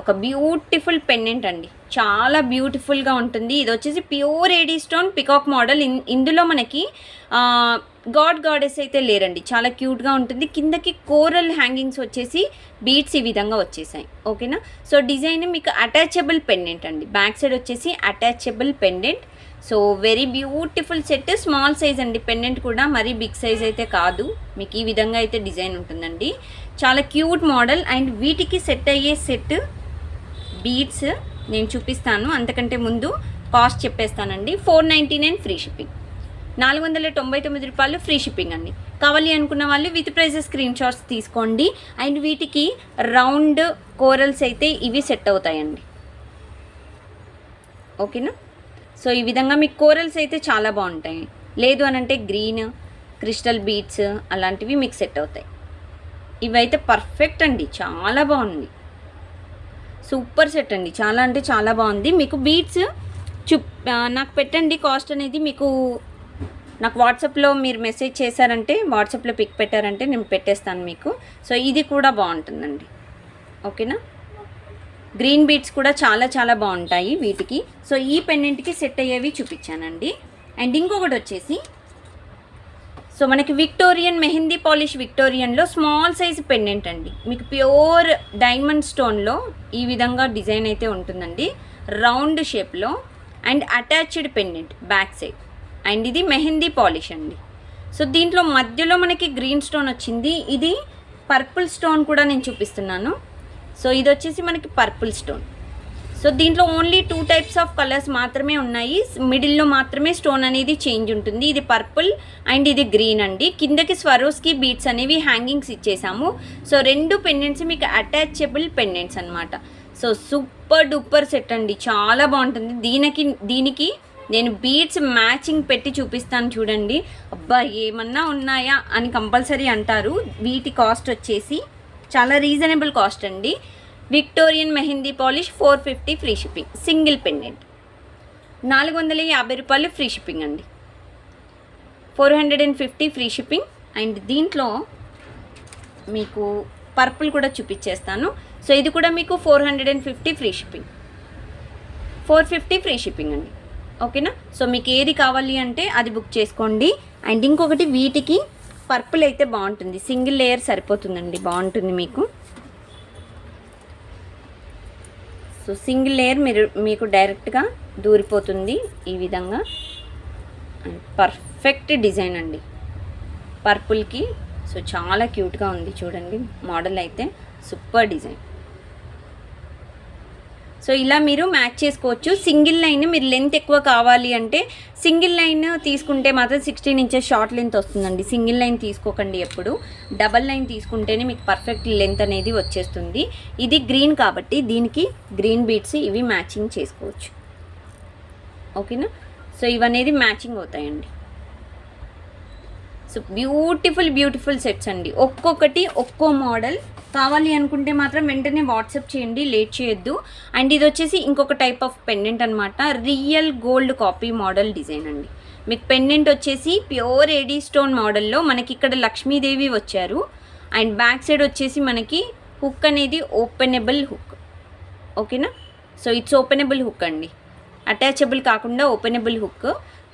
[SPEAKER 1] ఒక బ్యూటిఫుల్ పెండెంట్ అండి, చాలా బ్యూటిఫుల్గా ఉంటుంది. ఇది వచ్చేసి pure AD stone peacock model. ఇందులో మనకి గాడెస్ అయితే లేరండి, చాలా క్యూట్గా ఉంటుంది. కిందకి కోరల్ హ్యాంగింగ్స్ వచ్చేసి బీడ్స్ ఈ విధంగా వచ్చేసాయి. ఓకేనా. సో డిజైన్ మీకు అటాచబుల్ పెండెంట్ అండి, బ్యాక్ సైడ్ వచ్చేసి attachable pendant. So very beautiful set, small size అండి పెండెంట్ కూడా, మరీ బిగ్ సైజ్ అయితే కాదు. మీకు ఈ విధంగా అయితే డిజైన్ ఉంటుందండి, చాలా క్యూట్ మోడల్. అండ్ వీటికి సెట్ అయ్యే సెట్ బీడ్స్ నేను చూపిస్తాను, అంతకంటే ముందు కాస్ట్ చెప్పేస్తానండి. 499 ఫ్రీ షిప్పింగ్, 499 రూపాయలు ఫ్రీ షిప్పింగ్ అండి. కావాలి అనుకున్న వాళ్ళు విత్ ప్రైజెస్ స్క్రీన్ షాట్స్ తీసుకోండి. అండ్ వీటికి రౌండ్ కోరల్స్ అయితే ఇవి సెట్ అవుతాయండి. ఓకేనా. సో ఈ విధంగా మీకు కోరల్స్ అయితే చాలా బాగుంటాయి. లేదు అని అంటే గ్రీన్ క్రిస్టల్ బీడ్స్ అలాంటివి మీకు సెట్ అవుతాయి. ఇవైతే పర్ఫెక్ట్ అండి, చాలా బాగుంది, సూపర్ సెట్ అండి, చాలా అంటే చాలా బాగుంది. మీకు బీడ్స్ నాకు పెట్టండి, కాస్ట్ అనేది మీకు నాకు వాట్సాప్లో మీరు మెసేజ్ చేశారంటే, వాట్సాప్లో పిక్ పెట్టారంటే నేను పెట్టేస్తాను మీకు. సో ఇది కూడా బాగుంటుందండి. ఓకేనా. గ్రీన్ బీడ్స్ కూడా చాలా చాలా బాగుంటాయి వీటికి. సో ఈ పెండెంట్కి సెట్ అయ్యేవి చూపించానండి. అండ్ ఇంకొకటి వచ్చేసి సో మనకి విక్టోరియన్ మెహందీ పాలిష్ విక్టోరియన్లో స్మాల్ సైజ్ పెండెంట్ అండి. మీకు ప్యూర్ డైమండ్ స్టోన్లో ఈ విధంగా డిజైన్ అయితే ఉంటుందండి, రౌండ్ షేప్లో. And attached pendant back side. And ఇది మెహందీ పాలిష్ అండి. సో దీంట్లో మధ్యలో మనకి గ్రీన్ స్టోన్ వచ్చింది, ఇది పర్పుల్ స్టోన్ కూడా నేను చూపిస్తున్నాను. సో ఇది వచ్చేసి మనకి పర్పుల్ స్టోన్. సో దీంట్లో ఓన్లీ 2 టైప్స్ ఆఫ్ కలర్స్ మాత్రమే ఉన్నాయి, మిడిల్లో మాత్రమే స్టోన్ అనేది చేంజ్ ఉంటుంది. ఇది పర్పుల్ అండ్ ఇది గ్రీన్ అండి. కిందకి స్వరోస్కి బీడ్స్ అనేవి హ్యాంగింగ్స్ ఇచ్చేసాము. సో 2 పెండెంట్స్ మీకు అటాచబుల్ పెండెంట్స్ అనమాట. సో సూపర్ డూపర్ సెట్ అండి, చాలా బాగుంటుంది. దీనికి నేను బీడ్స్ మ్యాచింగ్ పెట్టి చూపిస్తాను చూడండి. అబ్బా ఏమన్నా ఉన్నాయా అని కంపల్సరీ అంటారు. వీటి కాస్ట్ వచ్చేసి చాలా రీజనబుల్ కాస్ట్ అండి. Victorian mehndi polish 450 free shipping, single pendant 450 రూపాయలు ఫ్రీ షిప్పింగ్ అండి, 450 ఫ్రీ షిప్పింగ్. అండ్ దీంట్లో మీకు పర్పుల్ కూడా చూపించేస్తాను. సో ఇది కూడా మీకు 450 ఫ్రీ షిప్పింగ్, 450 ఫ్రీ షిప్పింగ్ అండి. ఓకేనా. సో మీకు ఏది కావాలి అంటే అది బుక్ చేసుకోండి. అండ్ ఇంకొకటి వీటికి పర్పుల్ అయితే బాగుంటుంది, సింగిల్ లేయర్ సరిపోతుందండి, బాగుంటుంది మీకు. సో సింగిల్ లేయర్ మీకు డైరెక్ట్గా దూరిపోతుంది ఈ విధంగా. అండ్ పర్ఫెక్ట్ డిజైన్ అండి పర్పుల్కి. సో చాలా క్యూట్గా ఉంది చూడండి, మోడల్ అయితే సూపర్ డిజైన్. సో ఇలా మీరు మ్యాచ్ చేసుకోవచ్చు. సింగిల్ లైన్ మీరు లెంత్ ఎక్కువ కావాలి అంటే సింగిల్ లైన్ తీసుకుంటే మాత్రం 16 ఇంచెస్ షార్ట్ లెంత్ వస్తుందండి. సింగిల్ లైన్ తీసుకోకండి ఎప్పుడు, డబల్ లైన్ తీసుకుంటేనే మీకు పర్ఫెక్ట్ లెంత్ అనేది వచ్చేస్తుంది. ఇది గ్రీన్ కాబట్టి దీనికి గ్రీన్ బీడ్స్ ఇవి మ్యాచింగ్ చేసుకోవచ్చు. ఓకేనా. సో ఇవనేది మ్యాచింగ్ అవుతాయండి. సో బ్యూటిఫుల్ సెట్స్ అండి. ఒక్కొక్కటి ఒక్కో మోడల్. కావాలి అనుకుంటే మాత్రం వెంటనే వాట్సాప్ చేయండి, లేట్ చేయొద్దు. అండ్ ఇది వచ్చేసి ఇంకొక టైప్ ఆఫ్ పెండెంట్ అనమాట. Real gold copy model design అండి. మీకు పెండెంట్ వచ్చేసి ప్యూర్ ఏడీ స్టోన్ మోడల్లో మనకి ఇక్కడ లక్ష్మీదేవి వచ్చారు. అండ్ బ్యాక్ సైడ్ వచ్చేసి మనకి హుక్ అనేది ఓపెనబుల్ హుక్. ఓకేనా? సో ఇట్స్ ఓపెనబుల్ హుక్ అండి, అటాచబుల్ కాకుండా ఓపెనబుల్ హుక్.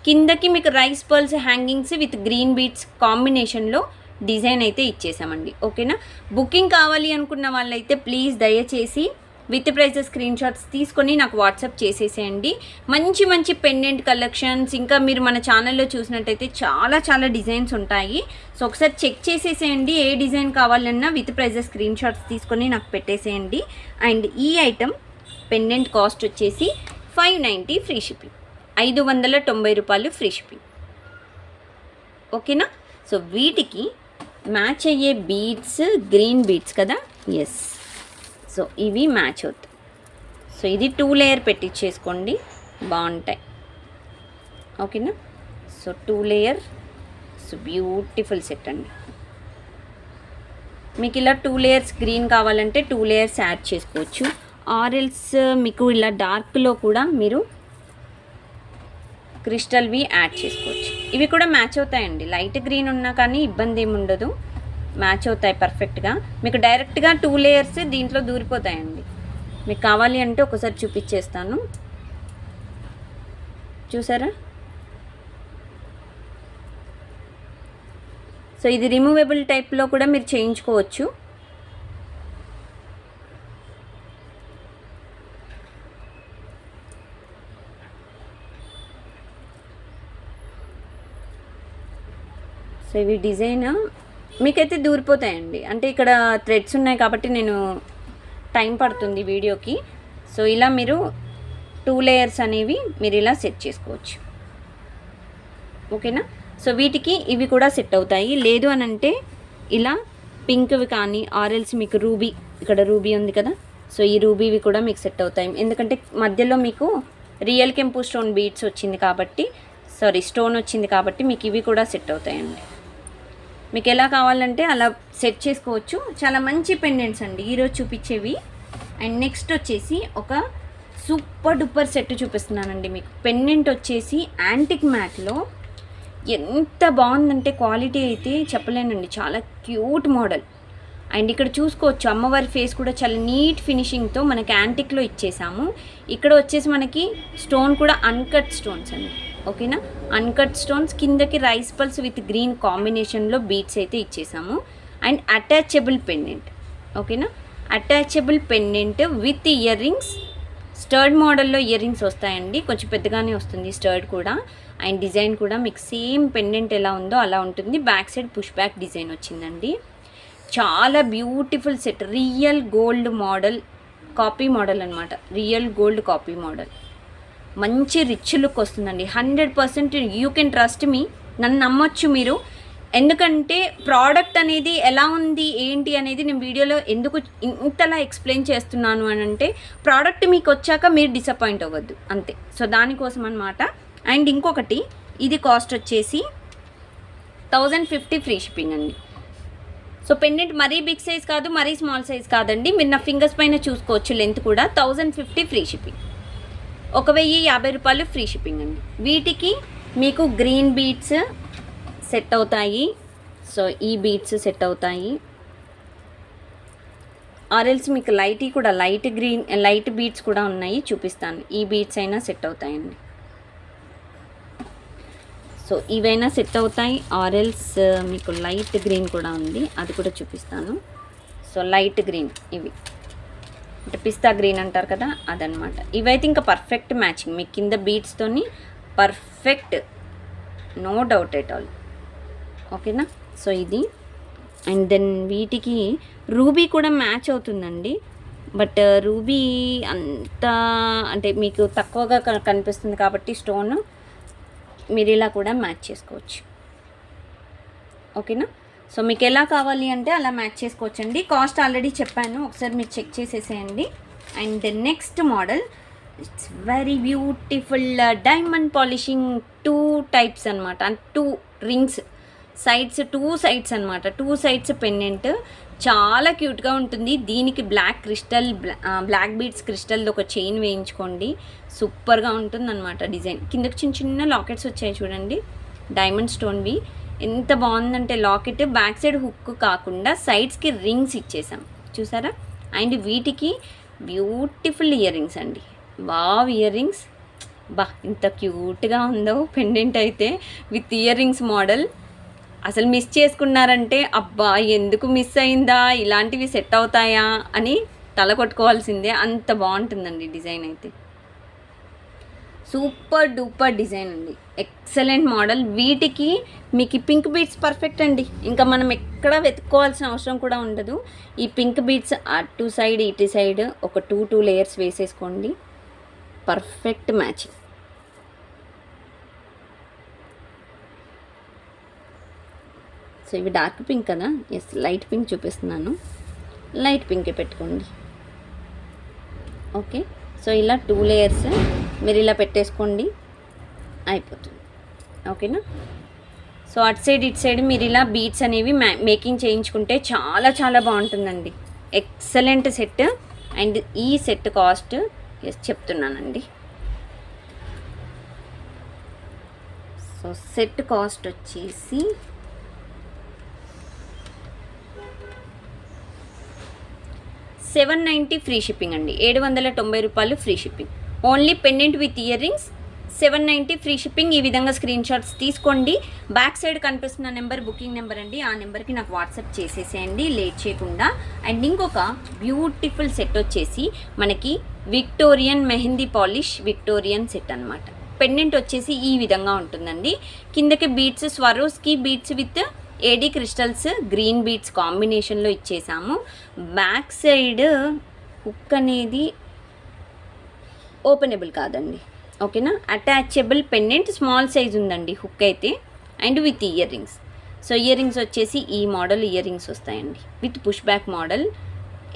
[SPEAKER 1] కిందకి మీకు rice pearls hangings with green beads కాంబినేషన్లో డిజైన్ అయితే ఇచ్చేసామండి. ఓకేనా? బుకింగ్ కావాలి అనుకున్న వాళ్ళైతే ప్లీజ్ దయచేసి విత్ ప్రైజెస్ స్క్రీన్ షాట్స్ తీసుకొని నాకు వాట్సాప్ చేసేసేయండి. మంచి పెండెంట్ కలెక్షన్స్ ఇంకా మీరు మన ఛానల్లో చూసినట్టయితే చాలా డిజైన్స్ ఉంటాయి. సో ఒకసారి చెక్ చేసేసేయండి. ఏ డిజైన్ కావాలన్నా విత్ ప్రైజెస్ స్క్రీన్ షాట్స్ తీసుకొని నాకు పెట్టేసేయండి. అండ్ ఈ ఐటమ్ పెండెంట్ కాస్ట్ వచ్చేసి 590 ఫ్రీ షిప్పింగ్, 590 రూపాయలు ఫ్రీ షిప్పింగ్. ఓకేనా? సో వీటికి మ్యాచ్ అయ్యే బీడ్స్ గ్రీన్ బీడ్స్ కదా, ఎస్. సో ఇవి మ్యాచ్ అవుతాయి. సో ఇది 2 లేయర్ పెట్టించేసుకోండి, బాగుంటాయి. ఓకేనా? So 2 layer. So beautiful set అండి. మీకు ఇలా 2 లేయర్స్ గ్రీన్ కావాలంటే 2 లేయర్స్ యాడ్ చేసుకోవచ్చు. ఆరెల్స్ మీకు ఇలా డార్క్లో కూడా మీరు క్రిస్టల్వి యాడ్ చేసుకోవచ్చు. ఇవి కూడా మ్యాచ్ అవుతాయండి. లైట్ గ్రీన్ ఉన్నా కానీ ఇబ్బంది ఏమి ఉండదు, మ్యాచ్ అవుతాయి పర్ఫెక్ట్గా. మీకు డైరెక్ట్గా 2 లేయర్స్ దీంట్లో దూరిపోతాయండి. మీకు కావాలి అంటే ఒకసారి చూపించేస్తాను, చూసారా? సో ఇది రిమూవబుల్ టైప్లో కూడా మీరు చేయించుకోవచ్చు. సో ఇవి డిజైన్ మీకైతే దూరిపోతాయండి. అంటే ఇక్కడ థ్రెడ్స్ ఉన్నాయి కాబట్టి నేను టైం పడుతుంది వీడియోకి. సో ఇలా మీరు 2 లేయర్స్ అనేవి మీరు ఇలా సెట్ చేసుకోవచ్చు. ఓకేనా? సో వీటికి ఇవి కూడా సెట్ అవుతాయి. లేదు అని అంటే ఇలా పింక్వి కానీ ఆరెల్స్ మీకు రూబీ, ఇక్కడ రూబీ ఉంది కదా, సో ఈ రూబీవి కూడా మీకు సెట్ అవుతాయి. ఎందుకంటే మధ్యలో మీకు రియల్ కెంపు స్టోన్ బీడ్స్ వచ్చింది కాబట్టి, స్టోన్ వచ్చింది కాబట్టి మీకు ఇవి కూడా సెట్ అవుతాయండి. మీకు ఎలా కావాలంటే అలా సెట్ చేసుకోవచ్చు. చాలా మంచి పెండెంట్స్ అండి ఈరోజు చూపించేవి. అండ్ నెక్స్ట్ వచ్చేసి ఒక సూపర్ డూపర్ సెట్ చూపిస్తున్నానండి మీకు. పెండెంట్ వచ్చేసి యాంటిక్ మ్యాట్లో ఎంత బాగుందంటే క్వాలిటీ అయితే చెప్పలేనండి, చాలా క్యూట్ మోడల్. అండ్ ఇక్కడ చూసుకోవచ్చు అమ్మవారి ఫేస్ కూడా చాలా నీట్ ఫినిషింగ్తో మనకి యాంటిక్లో ఇచ్చేసాము. ఇక్కడ వచ్చేసి మనకి స్టోన్ కూడా అన్కట్ స్టోన్స్ అండి. ఓకేనా? అన్కట్ స్టోన్స్, కిందకి రైస్ పల్స్ విత్ గ్రీన్ కాంబినేషన్లో బీట్స్ అయితే ఇచ్చేసాము. And attachable pendant. ఓకేనా? Attachable pendant with earrings. Stud మోడల్లో ఇయర్ రింగ్స్ వస్తాయండి, కొంచెం పెద్దగానే వస్తుంది స్టర్డ్ కూడా. అండ్ డిజైన్ కూడా మీకు సేమ్ పెండెంట్ ఎలా ఉందో అలా ఉంటుంది. Back side push back design వచ్చిందండి. చాలా beautiful set. Real gold model, copy model అనమాట. Real gold copy model. మంచి రిచ్ లుక్ వస్తుందండి. 100% యూ కెన్ ట్రస్ట్ మీ, నన్ను నమ్మొచ్చు మీరు. ఎందుకంటే ప్రోడక్ట్ అనేది ఎలా ఉంది ఏంటి అనేది నేను వీడియోలో ఎందుకు ఇంతలా ఎక్స్ప్లెయిన్ చేస్తున్నాను అని అంటే, ప్రోడక్ట్ మీకు వచ్చాక మీరు డిసప్పాయింట్ అవ్వద్దు అంతే. సో దానికోసం అనమాట. అండ్ ఇంకొకటి, ఇది కాస్ట్ వచ్చేసి 1050 ఫ్రీ షిప్పింగ్ అండి. సో పెండెంట్ మరీ బిగ్ సైజ్ కాదు, మరీ స్మాల్ సైజ్ కాదండి. మీరు నా ఫింగర్స్ పైన చూసుకోవచ్చు లెంత్ కూడా. 1050 ఫ్రీ షిప్పింగ్, 1050 రూపాయలు ఫ్రీ షిప్పింగ్ అండి. వీటికి మీకు గ్రీన్ బీడ్స్ సెట్ అవుతాయి. సో ఈ బీడ్స్ సెట్ అవుతాయి. ఆరెల్స్ మీకు లైట్ గ్రీన్ లైట్ బీడ్స్ కూడా ఉన్నాయి, చూపిస్తాను. ఈ బీడ్స్ అయినా సెట్ అవుతాయండి. సో ఇవైనా సెట్ అవుతాయి. ఆరెల్స్ మీకు లైట్ గ్రీన్ కూడా ఉంది, అది కూడా చూపిస్తాను. సో లైట్ గ్రీన్, ఇవి అంటే పిస్తా గ్రీన్ అంటారు కదా, అదనమాట. ఇవైతే ఇంకా పర్ఫెక్ట్ మ్యాచింగ్ మీకు కింద బీడ్స్తోని, perfect, no doubt at all. ఓకేనా? సో ఇది. అండ్ దెన్ వీటికి రూబీ కూడా మ్యాచ్ అవుతుందండి. బట్ రూబీ అంత అంటే మీకు తక్కువగా కనిపిస్తుంది కాబట్టి స్టోన్ మీరు ఇలా కూడా మ్యాచ్ చేసుకోవచ్చు. ఓకేనా? సో మీకు ఎలా కావాలి అంటే అలా మ్యాచ్ చేసుకోవచ్చండి. కాస్ట్ ఆల్రెడీ చెప్పాను, ఒకసారి మీరు చెక్ చేసేసేయండి. And next model it's very beautiful diamond polishing 2 types అనమాట, అండ్ 2 రింగ్స్ సైడ్స్, 2 సైడ్స్ అనమాట, 2 సైడ్స్ పెండెంట్ చాలా క్యూట్గా ఉంటుంది. దీనికి బ్లాక్ క్రిస్టల్, బ్లాక్ బీడ్స్ క్రిస్టల్ది ఒక చైన్ వేయించుకోండి, సూపర్గా ఉంటుంది అనమాట. డిజైన్ కిందకి చిన్న చిన్న లాకెట్స్ వచ్చాయి చూడండి, డైమండ్ స్టోన్వి. ఎంత బాగుందంటే లాకెట్ బ్యాక్ సైడ్ హుక్ కాకుండా సైడ్స్కి రింగ్స్ ఇచ్చేసాం చూసారా. అండ్ వీటికి బ్యూటిఫుల్ ఇయర్ రింగ్స్ అండి, వావ్ ఇయర్ రింగ్స్. బా ఇంత క్యూట్గా ఉందో పెండెంట్ అయితే విత్ ఇయర్ రింగ్స్ మోడల్. అసలు మిస్ చేసుకున్నారంటే అబ్బా ఎందుకు మిస్ అయిందా, ఇలాంటివి సెట్ అవుతాయా అని తల కొట్టుకోవాల్సిందే, అంత బాగుంటుందండి డిజైన్ అయితే. సూపర్ డూపర్ డిజైన్ అండి, ఎక్సలెంట్ మోడల్. వీటికి మీకు పింక్ బీడ్స్ పర్ఫెక్ట్ అండి, ఇంకా మనం ఎక్కడ వెతుక్కోవాల్సిన అవసరం కూడా ఉండదు. ఈ పింక్ బీడ్స్ అటు సైడ్ ఇటు సైడ్ ఒక 2 లేయర్స్ వేసేసుకోండి, పర్ఫెక్ట్ మ్యాచింగ్. సో ఇవి డార్క్ పింక్ కదా, ఎస్ లైట్ పింక్ చూపిస్తున్నాను, లైట్ పింకే పెట్టుకోండి. ఓకే, సో ఇలా 2 లేయర్స్ మీరు ఇలా పెట్టేసుకోండి, అయిపోతుంది. ఓకేనా. సో అటు సైడ్ ఇటు సైడ్ మీరు ఇలా బీట్స్ అనేవి మేకింగ్ చేయించుకుంటే చాలా చాలా బాగుంటుందండి, ఎక్సలెంట్ సెట్. అండ్ ఈ సెట్ కాస్ట్ ఎస్ చెప్తున్నానండి. సో సెట్ కాస్ట్ వచ్చేసి $790 ఫ్రీ షిప్పింగ్ అండి, 790 రూపాయలు free shipping. Only pendant with ear rings 790 free shipping. ఈ విధంగా స్క్రీన్ షాట్స్ తీసుకోండి. బ్యాక్ సైడ్ కనిపిస్తున్న నెంబర్ బుకింగ్ నెంబర్ అండి, ఆ నెంబర్కి నాకు వాట్సాప్ చేసేసేయండి లేట్ చేయకుండా. అండ్ ఇంకొక బ్యూటిఫుల్ సెట్ వచ్చేసి మనకి Victorian mehndi polish Victorian set అనమాట. పెండెంట్ వచ్చేసి ఈ విధంగా ఉంటుందండి, కిందకి beads Swarovski beads with AD crystals green beads కాంబినేషన్లో ఇచ్చేసాము. బ్యాక్ సైడ్ హుక్ అనేది ఓపెనబుల్ కాదండి, ఓకేనా. అటాచబుల్ పెండెంట్ స్మాల్ సైజ్ ఉందండి హుక్ అయితే, and with earrings. So earrings వచ్చేసి ఈ మోడల్ ఇయర్ రింగ్స్ వస్తాయండి with push back model.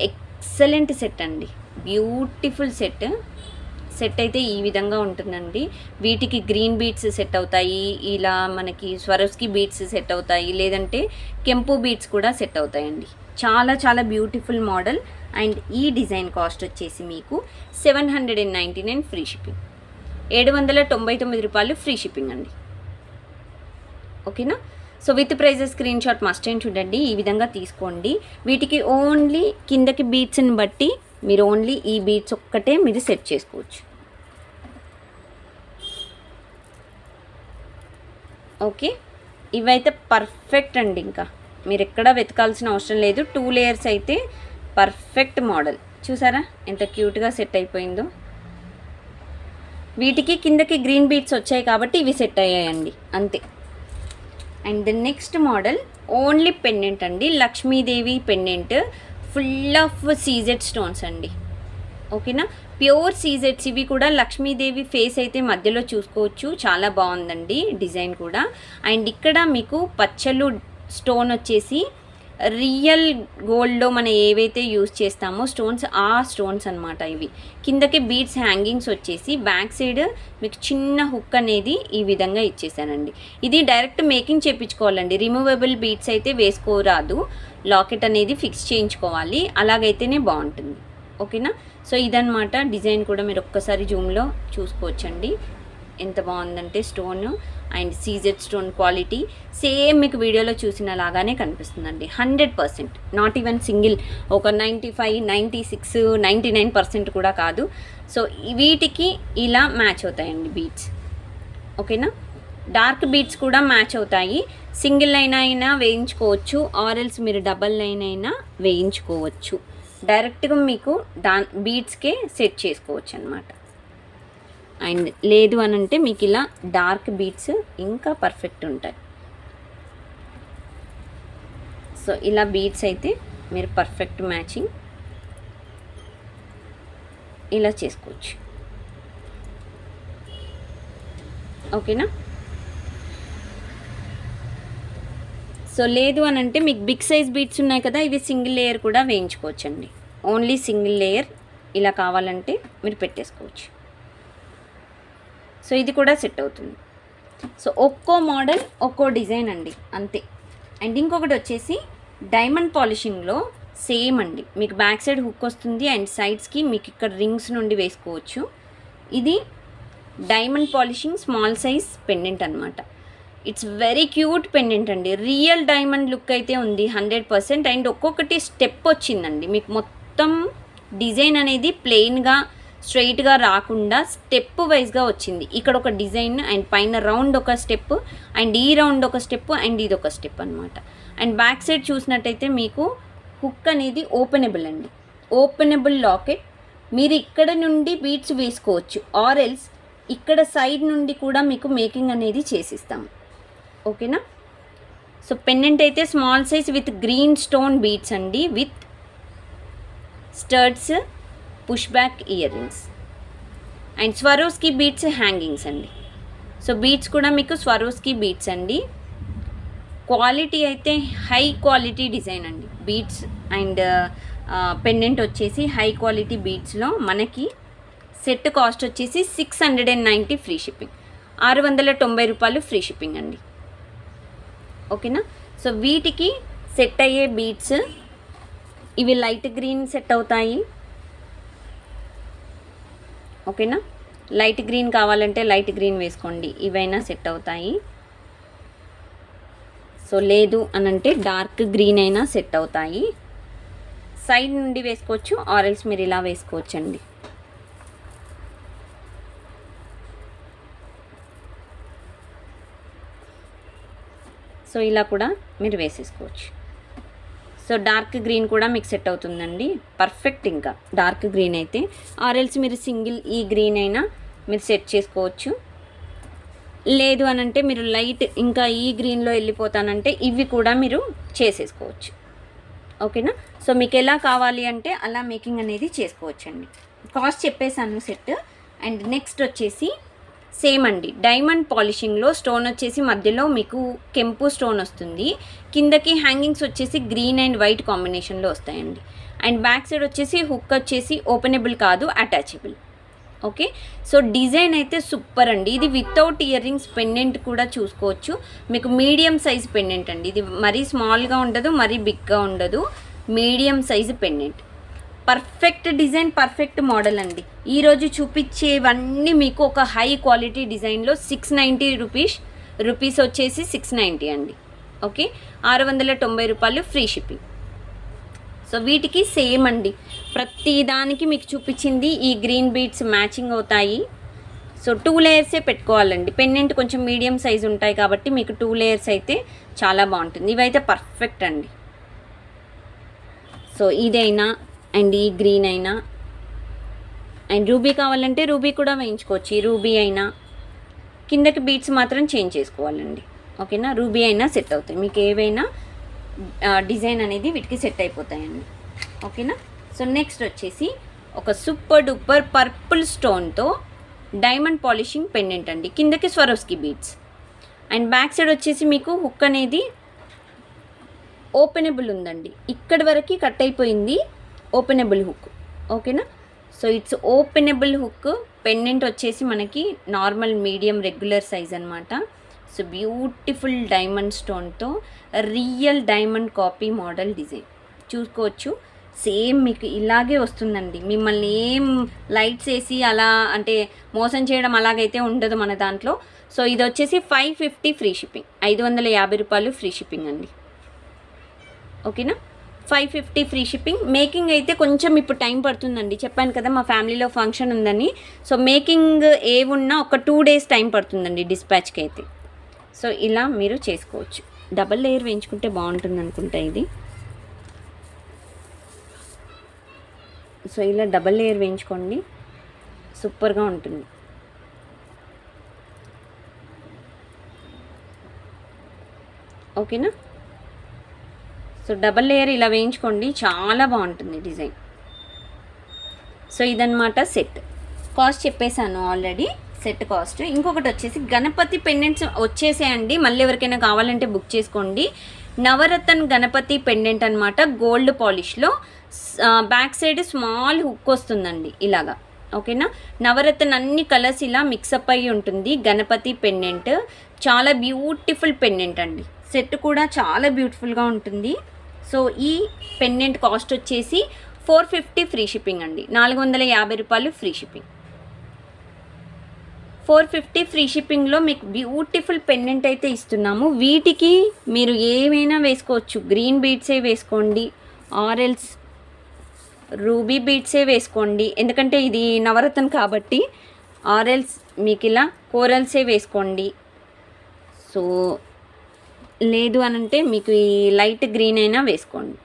[SPEAKER 1] Excellent set అండి, బ్యూటిఫుల్ సెట్. సెట్ అయితే ఈ విధంగా ఉంటుందండి. వీటికి గ్రీన్ బీట్స్ సెట్ అవుతాయి, ఇలా మనకి స్వరోస్కి బీట్స్ సెట్ అవుతాయి, లేదంటే కెంపు బీట్స్ కూడా సెట్ అవుతాయండి. చాలా చాలా బ్యూటిఫుల్ మోడల్. అండ్ ఈ డిజైన్ కాస్ట్ వచ్చేసి మీకు 799 ఫ్రీ షిప్పింగ్, 799 రూపాయలు ఫ్రీ షిప్పింగ్ అండి. ఓకేనా. So with prizes screenshot must and చూడండి, ఈ విధంగా తీసుకోండి. వీటికి ఓన్లీ కిందకి బీట్స్ని బట్టి మీరు ఓన్లీ ఈ బీట్స్ ఒక్కటే మీరు సెట్ చేసుకోవచ్చు. ఓకే, ఇవైతే పర్ఫెక్ట్ అండి, ఇంకా మీరు ఎక్కడ వెతకాల్సిన అవసరం లేదు. 2 లేయర్స్ అయితే పర్ఫెక్ట్ మోడల్. చూసారా ఎంత క్యూట్గా సెట్ అయిపోయిందో. వీటికి కిందకి గ్రీన్ బీట్స్ వచ్చాయి కాబట్టి ఇవి సెట్ అయ్యాయండి అంతే. And the next model only pendant అండి, Lakshmidevi pendant, full of CZ stones అండి. ఓకేనా, ప్యూర్ సీజెడ్స్. ఇవి కూడా లక్ష్మీదేవి ఫేస్ అయితే మధ్యలో చూసుకోవచ్చు, చాలా బాగుందండి డిజైన్ కూడా. అండ్ ఇక్కడ మీకు పచ్చలు స్టోన్ వచ్చేసి రియల్ గోల్డ్లో మనం ఏవైతే యూజ్ చేస్తామో స్టోన్స్, ఆ స్టోన్స్ అనమాట ఇవి. కిందకి బీడ్స్ హ్యాంగింగ్స్ వచ్చేసి బ్యాక్ సైడ్ మీకు చిన్న హుక్ అనేది ఈ విధంగా ఇచ్చేసానండి. ఇది డైరెక్ట్ మేకింగ్ చేయించుకోవాలండి, రిమూవబుల్ బీడ్స్ అయితే వేసుకోరాదు, లాకెట్ అనేది ఫిక్స్ చేయించుకోవాలి, అలాగైతేనే బాగుంటుంది. ఓకేనా. సో ఇదన్నమాట డిజైన్ కూడా మీరు ఒక్కసారి జూమ్లో చూసుకోవచ్చండి, ఎంత బాగుందంటే stone and CZ stone quality same మీకు వీడియోలో చూసిన లాగానే కనిపిస్తుందండి. 100%, నాట్ ఈవెన్ సింగిల్ ఒక 95, 96, 99% కూడా కాదు. సో వీటికి ఇలా మ్యాచ్ అవుతాయండి బీట్స్. ఓకేనా, డార్క్ బీట్స్ కూడా మ్యాచ్ అవుతాయి. సింగిల్ లైన్ అయినా వేయించుకోవచ్చు, ఆర్ఎల్స్ మీరు డబల్ లైన్ అయినా వేయించుకోవచ్చు. డైరెక్ట్గా మీకు బీట్స్కే సెట్ చేసుకోవచ్చు అనమాట. అండ్ లేదు అని అంటే మీకు ఇలా డార్క్ బీట్స్ ఇంకా పర్ఫెక్ట్ ఉంటాయి. సో ఇలా బీట్స్ అయితే మీరు పర్ఫెక్ట్ మ్యాచింగ్ ఇలా చేసుకోవచ్చు. ఓకేనా. సో లేదు అని అంటే మీకు బిగ్ సైజ్ బీట్స్ ఉన్నాయి కదా, ఇవి సింగిల్ లేయర్ కూడా వేయించుకోవచ్చండి. ఓన్లీ సింగిల్ లేయర్ ఇలా కావాలంటే మీరు పెట్టేసుకోవచ్చు. సో ఇది కూడా సెట్ అవుతుంది. సో ఒక్కో మోడల్ ఒక్కో డిజైన్ అండి అంతే. అండ్ ఇంకొకటి వచ్చేసి డైమండ్ పాలిషింగ్లో సేమ్ అండి, మీకు బ్యాక్ సైడ్ హుక్ వస్తుంది అండ్ సైడ్స్కి మీకు ఇక్కడ రింగ్స్ నుండి వేసుకోవచ్చు. ఇది diamond polishing small size pendant అనమాట. ఇట్స్ వెరీ క్యూట్ పెండెంట్ అండి, రియల్ డైమండ్ లుక్ అయితే ఉంది 100%. అండ్ ఒక్కొక్కటి స్టెప్ వచ్చిందండి, మీకు మొత్తం డిజైన్ అనేది ప్లెయిన్గా స్ట్రైట్గా రాకుండా స్టెప్ వైజ్గా వచ్చింది. ఇక్కడ ఒక డిజైన్ అండ్ పైన రౌండ్ ఒక స్టెప్ అండ్ ఈ రౌండ్ ఒక స్టెప్ అండ్ ఇది ఒక స్టెప్ అనమాట. అండ్ బ్యాక్ సైడ్ చూసినట్టయితే మీకు హుక్ అనేది ఓపెనబుల్ అండి, ఓపెనబుల్ లాకెట్. మీరు ఇక్కడ నుండి బీడ్స్ వేసుకోవచ్చు ఆర్ ఎల్స్ ఇక్కడ సైడ్ నుండి కూడా మీకు మేకింగ్ అనేది చేసిస్తాము. ఓకేనా. సో పెండెంట్ అయితే small size with green stone beads అండి, with studs, push back earrings and Swarovski beads hangings అండి. సో బీడ్స్ కూడా మీకు స్వరోస్కి బీడ్స్ అండి. క్వాలిటీ అయితే హై క్వాలిటీ డిజైన్ అండి, బీడ్స్ అండ్ పెండెంట్ వచ్చేసి హై క్వాలిటీ బీడ్స్లో మనకి సెట్ కాస్ట్ వచ్చేసి 690 ఫ్రీ షిప్పింగ్, 690 రూపాయలు ఫ్రీ షిప్పింగ్ అండి. ఓకేనా. సో వీటికి సెట్ అయ్యే బీడ్స్ ఇవి లైట్ గ్రీన్ సెట్ అవుతాయి. ఓకేనా, లైట్ గ్రీన్ కావాలంటే లైట్ గ్రీన్ వేసుకోండి, ఇవైనా సెట్ అవుతాయి. సో లేదు అనంటే డార్క్ గ్రీన్ అయినా సెట్ అవుతాయి. సైడ్ నుండి వేసుకోవచ్చు ఆరెల్స్ మీరు ఇలా వేసుకోవచ్చు అండి. సో ఇలా కూడా మీరు వేసేసుకోవచ్చు. సో డార్క్ గ్రీన్ కూడా మీకు సెట్ అవుతుందండి, పర్ఫెక్ట్. ఇంకా డార్క్ గ్రీన్ అయితే ఆరెల్స్ మీరు సింగిల్ ఈ గ్రీన్ అయినా మీరు సెట్ చేసుకోవచ్చు. లేదు అని అంటే మీరు లైట్ ఇంకా ఈ గ్రీన్లో వెళ్ళిపోతానంటే ఇవి కూడా మీరు చేసేసుకోవచ్చు. ఓకేనా. సో మీకు ఎలా కావాలి అంటే అలా మేకింగ్ అనేది చేసుకోవచ్చండి. కాస్ట్ చెప్పేసాను సెట్. అండ్ నెక్స్ట్ వచ్చేసి సేమ్ అండి, డైమండ్ పాలిషింగ్లో స్టోన్ వచ్చేసి మధ్యలో మీకు కెంపు స్టోన్ వస్తుంది, కిందకి హ్యాంగింగ్స్ వచ్చేసి గ్రీన్ అండ్ వైట్ కాంబినేషన్లో వస్తాయండి. అండ్ బ్యాక్ సైడ్ వచ్చేసి హుక్ వచ్చేసి ఓపెనబుల్ కాదు, అటాచబుల్. ఓకే. సో డిజైన్ అయితే సూపర్ అండి. ఇది వితౌట్ ఇయర్ రింగ్స్ పెండెంట్ కూడా చూసుకోవచ్చు. మీకు మీడియం సైజ్ పెండెంట్ అండి, ఇది మరీ స్మాల్గా ఉండదు మరీ బిగ్గా ఉండదు, medium size pendant. Perfect design, perfect model అండి. ఈరోజు చూపించేవన్నీ మీకు ఒక హై క్వాలిటీ డిజైన్లో 690 రూపీస్ వచ్చేసి 690 అండి. ఓకే, 690 రూపాయలు ఫ్రీ షిప్పింగ్. సో వీటికి సేమ్ అండి, ప్రతి దానికి మీకు చూపించింది ఈ గ్రీన్ బీడ్స్ మ్యాచింగ్ అవుతాయి. సో 2 లేయర్సే పెట్టుకోవాలండి, పెండెంట్ కొంచెం మీడియం సైజు ఉంటాయి కాబట్టి మీకు 2 లేయర్స్ అయితే చాలా బాగుంటుంది. ఇవైతే పర్ఫెక్ట్ అండి. సో ఇదైనా అండ్ ఈ గ్రీన్ అయినా అండ్ రూబీ కావాలంటే రూబీ కూడా వేయించుకోవచ్చు, ఈ రూబీ అయినా కిందకి బీడ్స్ మాత్రం చేంజ్ చేసుకోవాలండి. ఓకేనా, రూబీ అయినా సెట్ అవుతాయి, మీకు ఏవైనా డిజైన్ అనేది వీటికి సెట్ అయిపోతాయండి. ఓకేనా. సో నెక్స్ట్ వచ్చేసి ఒక సూపర్ డూపర్ పర్పుల్ స్టోన్తో డైమండ్ పాలిషింగ్ పెండెంట్ అండి, కిందకి Swarovski beads and back side వచ్చేసి మీకు హుక్ అనేది ఓపెనబుల్ ఉందండి, ఇక్కడి వరకు కట్ అయిపోయింది, ఓపెనబుల్ హుక్. ఓకేనా. So it's openable hook. Pendant వచ్చేసి మనకి నార్మల్ మీడియం రెగ్యులర్ సైజ్ అనమాట. సో బ్యూటిఫుల్ డైమండ్ స్టోన్తో real diamond copy model design చూసుకోవచ్చు. సేమ్ మీకు ఇలాగే వస్తుందండి, మిమ్మల్ని ఏం లైట్స్ వేసి అలా అంటే మోసం చేయడం అలాగైతే ఉండదు మన దాంట్లో. సో ఇది వచ్చేసి 550 ఫ్రీ షిప్పింగ్, 550 రూపాయలు ఫ్రీ షిప్పింగ్ అండి. ఓకేనా, 550 ఫ్రీ షిప్పింగ్. మేకింగ్ అయితే కొంచెం ఇప్పుడు టైం పడుతుందండి, చెప్పాను కదా మా ఫ్యామిలీలో ఫంక్షన్ ఉందని. సో మేకింగ్ ఏమున్నా ఒక 2 డేస్ టైం పడుతుందండి డిస్పాచ్కి అయితే. సో ఇలా మీరు చేసుకోవచ్చు. డబల్ లేయర్ వేయించుకుంటే బాగుంటుంది అనుకుంటా ఇది. సో ఇలా డబల్ లేయర్ వేయించుకోండి, సూపర్గా ఉంటుంది. ఓకేనా. సో డబల్ లేయర్ ఇలా వేయించుకోండి, చాలా బాగుంటుంది డిజైన్. సో ఇదన్నమాట సెట్. కాస్ట్ చెప్పేశాను ఆల్రెడీ, సెట్ కాస్ట్. ఇంకొకటి వచ్చేసి గణపతి పెండెంట్స్ వచ్చేసేయండి, మళ్ళీ ఎవరికైనా కావాలంటే బుక్ చేసుకోండి. నవరత్న గణపతి పెండెంట్ అనమాట, గోల్డ్ పాలిష్లో బ్యాక్ సైడ్ స్మాల్ హుక్ వస్తుందండి ఇలాగా. ఓకేనా. నవరత్న అన్ని కలర్స్ ఇలా మిక్సప్ అయ్యి ఉంటుంది. గణపతి పెండెంట్ చాలా బ్యూటిఫుల్ పెండెంట్ అండి. సెట్ కూడా చాలా బ్యూటిఫుల్గా ఉంటుంది. సో ఈ పెండెంట్ కాస్ట్ వచ్చేసి 450 ఫ్రీ షిప్పింగ్ అండి. 450 రూపాయలు ఫ్రీ షిప్పింగ్. 450 ఫ్రీ షిప్పింగ్లో మీకు బ్యూటిఫుల్ పెండెంట్ అయితే ఇస్తున్నాము. వీటికి మీరు ఏమైనా వేసుకోవచ్చు. గ్రీన్ బీడ్సే వేసుకోండి, ఆరెల్స్ రూబీ బీడ్సే వేసుకోండి, ఎందుకంటే ఇది నవరత్న కాబట్టి. ఆరెల్స్ మీకు ఇలా కోరల్సే వేసుకోండి. సో లేదు అనంటే మీకు ఈ లైట్ గ్రీన్ అయినా వేసుకోండి,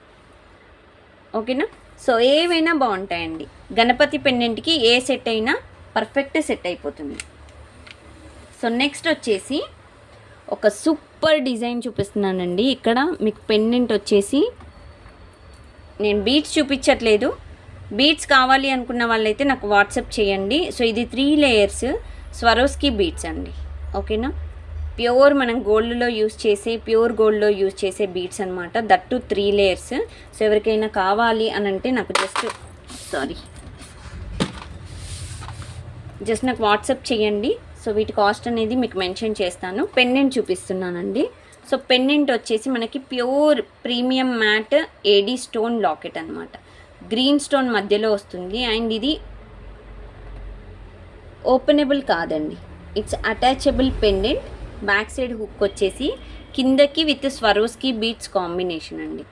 [SPEAKER 1] ఓకేనా. సో ఏవైనా బాగుంటాయండి. గణపతి పెండెంట్కి ఏ సెట్ అయినా పర్ఫెక్ట్ సెట్ అయిపోతుంది. సో నెక్స్ట్ వచ్చేసి ఒక సూపర్ డిజైన్ చూపిస్తున్నానండి. ఇక్కడ మీకు పెండెంట్ వచ్చేసి నేను బీడ్స్ చూపించట్లేదు. బీడ్స్ కావాలి అనుకున్న వాళ్ళైతే నాకు వాట్సాప్ చేయండి. సో ఇది 3 లేయర్స్ స్వరోస్కి బీడ్స్ అండి, ఓకేనా. ప్యూర్ మనం గోల్డ్లో యూస్ చేసే, ప్యూర్ గోల్డ్లో యూస్ చేసే బీడ్స్ అనమాట. That 3 layers. సో ఎవరికైనా కావాలి అని అంటే నాకు జస్ట్ నాకు వాట్సాప్ చేయండి. సో వీటి కాస్ట్ అనేది మీకు మెన్షన్ చేస్తాను. పెండెంట్ చూపిస్తున్నానండి. సో పెండెంట్ వచ్చేసి మనకి pure premium matte AD stone locket అనమాట. గ్రీన్ స్టోన్ మధ్యలో వస్తుంది. అండ్ ఇది ఓపెనబుల్ కాదండి, it's attachable pendant. Back side hook వచ్చేసి కిందకి విత్ స్వరోస్కి బీడ్స్ కాంబినేషన్ అండి.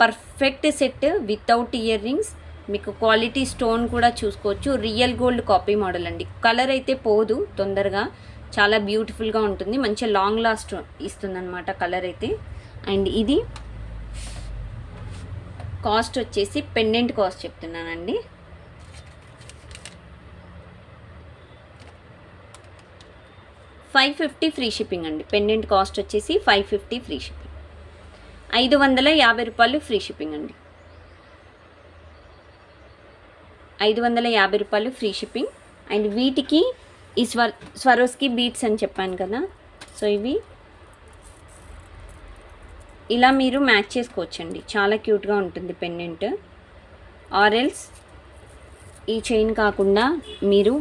[SPEAKER 1] Perfect set without ear rings. మీకు క్వాలిటీ స్టోన్ కూడా చూసుకోవచ్చు. రియల్ గోల్డ్ కాపీ మోడల్ అండి. కలర్ అయితే పోదు తొందరగా, చాలా బ్యూటిఫుల్గా ఉంటుంది. మంచిగా లాంగ్ లాస్ట్ ఇస్తుంది అనమాట కలర్ అయితే. అండ్ ఇది కాస్ట్ వచ్చేసి పెండెంట్ కాస్ట్ చెప్తున్నానండి. $550 ఫ్రీ షిప్పింగ్ అండి. పెండెంట్ కాస్ట్ వచ్చేసి $550 ఫ్రీ షిప్పింగ్. 550 రూపాయలు ఫ్రీ షిప్పింగ్ అండి. 550 రూపాయలు ఫ్రీ షిప్పింగ్. అండ్ వీటికి ఈ స్వరోస్కి బీడ్స్ అని చెప్పాను కదా. సో ఇవి ఇలా మీరు మ్యాచ్ చేసుకోవచ్చండి. చాలా క్యూట్గా ఉంటుంది పెండెంట్. ఆరెల్స్ ఈ చైన్ కాకుండా మీరు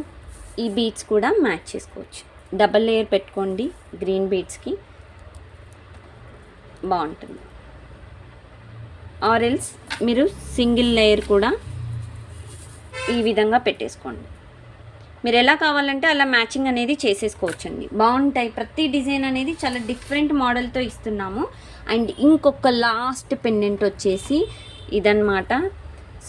[SPEAKER 1] ఈ బీడ్స్ కూడా మ్యాచ్ చేసుకోవచ్చు. డబల్ లేయర్ పెట్టుకోండి గ్రీన్ బీడ్స్కి, బాగుంటుంది. ఆరెల్స్ మీరు సింగిల్ లేయర్ కూడా ఈ విధంగా పెట్టేసుకోండి. మీరు ఎలా కావాలంటే అలా మ్యాచింగ్ అనేది చేసేసుకోవచ్చండి. బాగుంటాయి. ప్రతి డిజైన్ అనేది చాలా డిఫరెంట్ మోడల్తో ఇస్తున్నాము. అండ్ ఇంకొక లాస్ట్ పెండెంట్ వచ్చేసి ఇదన్నమాట.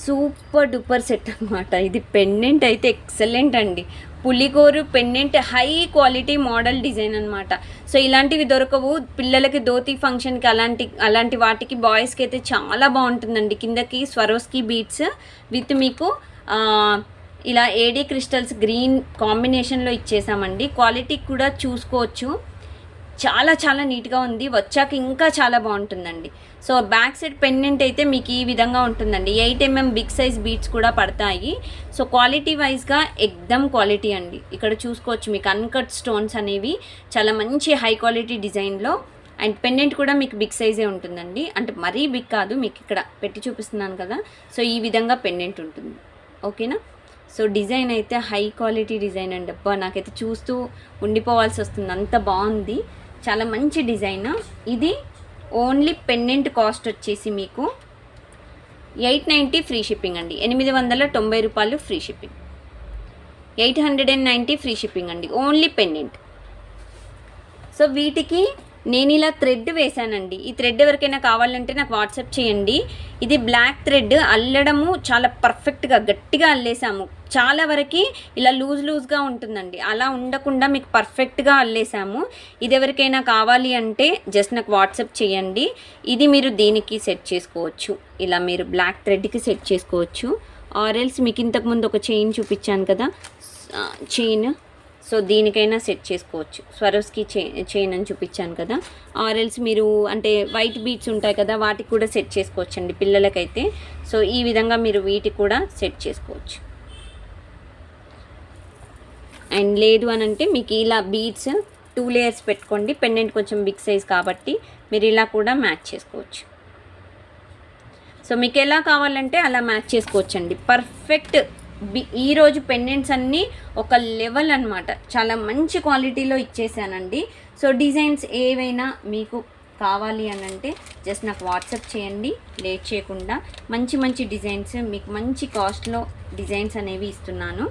[SPEAKER 1] సూపర్ డూపర్ సెట్ అనమాట. ఇది పెండెంట్ అయితే ఎక్సలెంట్ అండి. పులిగోరు pendant high quality model design అనమాట. సో ఇలాంటివి దొరకవు పిల్లలకి ధోతి ఫంక్షన్కి అలాంటి వాటికి. బాయ్స్కి అయితే చాలా బాగుంటుందండి. కిందకి స్వరోస్కి బీడ్స్ విత్ మీకు ఇలా ఏడీ క్రిస్టల్స్ గ్రీన్ కాంబినేషన్లో ఇచ్చేసామండి. క్వాలిటీ కూడా చూసుకోవచ్చు. చాలా చాలా నీట్గా ఉంది. వచ్చాక ఇంకా చాలా బాగుంటుందండి. సో బ్యాక్ సైడ్ పెండెంట్ అయితే మీకు ఈ విధంగా ఉంటుందండి. 8mm బిగ్ సైజ్ బీడ్స్ కూడా పడతాయి. సో క్వాలిటీ వైజ్గా ఎక్దమ్ క్వాలిటీ అండి. ఇక్కడ చూసుకోవచ్చు మీకు అన్కట్ స్టోన్స్ అనేవి చాలా మంచి హై క్వాలిటీ డిజైన్లో. అండ్ పెండెంట్ కూడా మీకు బిగ్ సైజే ఉంటుందండి. అంటే మరీ బిగ్ కాదు, మీకు ఇక్కడ పెట్టి చూపిస్తున్నాను కదా. సో ఈ విధంగా పెండెంట్ ఉంటుంది, ఓకేనా. సో డిజైన్ అయితే హై క్వాలిటీ డిజైన్ అండి. అబ్బా నాకైతే చూస్తూ ఉండిపోవాల్సి వస్తుంది, అంత బాగుంది. చాలా మంచి డిజైన్. ఇది ఓన్లీ పెండెంట్ కాస్ట్ వచ్చేసి మీకు 890 ఫ్రీ షిప్పింగ్ అండి. 890 రూపాయలు ఫ్రీ షిప్పింగ్. 890 ఫ్రీ షిప్పింగ్ అండి ఓన్లీ పెండెంట్. సో వీటికి నేను ఇలా థ్రెడ్ వేసానండి. ఈ థ్రెడ్ ఎవరికైనా కావాలంటే నాకు వాట్సాప్ చేయండి. ఇది బ్లాక్ థ్రెడ్ అల్లడము చాలా పర్ఫెక్ట్గా గట్టిగా అల్లేసాము. చాలా వరకు ఇలా లూజ్గా ఉంటుందండి. అలా ఉండకుండా మీకు పర్ఫెక్ట్గా అల్లేసాము. ఇది ఎవరికైనా కావాలి అంటే జస్ట్ నాకు వాట్సాప్ చేయండి. ఇది మీరు దీనికి సెట్ చేసుకోవచ్చు. ఇలా మీరు బ్లాక్ థ్రెడ్కి సెట్ చేసుకోవచ్చు. ఆరెల్స్ మీకు ఇంతకుముందు ఒక చైన్ చూపించాను కదా, చైన్. సో దీనికైనా సెట్ చేసుకోవచ్చు. స్వరోస్కి చైన్ అని చూపించాను కదా. ఆరెల్స్ మీరు అంటే వైట్ బీడ్స్ ఉంటాయి కదా, వాటికి కూడా సెట్ చేసుకోవచ్చండి పిల్లలకైతే. సో ఈ విధంగా మీరు వీటికి కూడా సెట్ చేసుకోవచ్చు. అండ్ లేదు అని అంటే మీకు ఇలా బీడ్స్ 2 లేయర్స్ పెట్టుకోండి. పెండెంట్ కొంచెం బిగ్ సైజ్ కాబట్టి మీరు ఇలా కూడా మ్యాచ్ చేసుకోవచ్చు. సో మీకు ఎలా కావాలంటే అలా మ్యాచ్ చేసుకోవచ్చండి. పర్ఫెక్ట్ ఈరోజు పెండెంట్స్ అన్నీ ఒక లెవెల్ అనమాట, చాలా మంచి క్వాలిటీలో ఇచ్చేసానండి. సో డిజైన్స్ ఏవైనా మీకు కావాలి అని అంటే జస్ట్ నాకు వాట్సాప్ చేయండి, లేట్ చేయకుండా. మంచి మంచి డిజైన్స్ మీకు మంచి కాస్ట్లో డిజైన్స్ అనేవి ఇస్తున్నాను.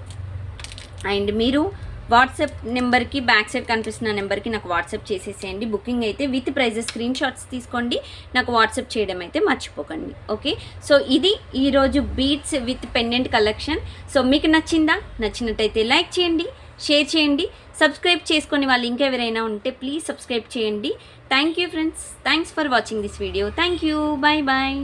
[SPEAKER 1] అండ్ మీరు వాట్సాప్ నెంబర్కి బ్యాక్ సైడ్ కనిపిస్తున్న నెంబర్కి నాకు వాట్సాప్ చేసేసేయండి. బుకింగ్ అయితే విత్ ప్రైజెస్ స్క్రీన్ షాట్స్ తీసుకోండి, నాకు వాట్సాప్ చేయడం అయితే మర్చిపోకండి. ఓకే, సో ఇది ఈరోజు beads with pendant collection. So మీకు నచ్చినట్టయితే లైక్ చేయండి, షేర్ చేయండి, సబ్స్క్రైబ్ చేసుకొని వాళ్ళు ఇంకెవరైనా ఉంటే ప్లీజ్ సబ్స్క్రైబ్ చేయండి. Thank you friends, thanks for watching this video. Thank you, bye bye.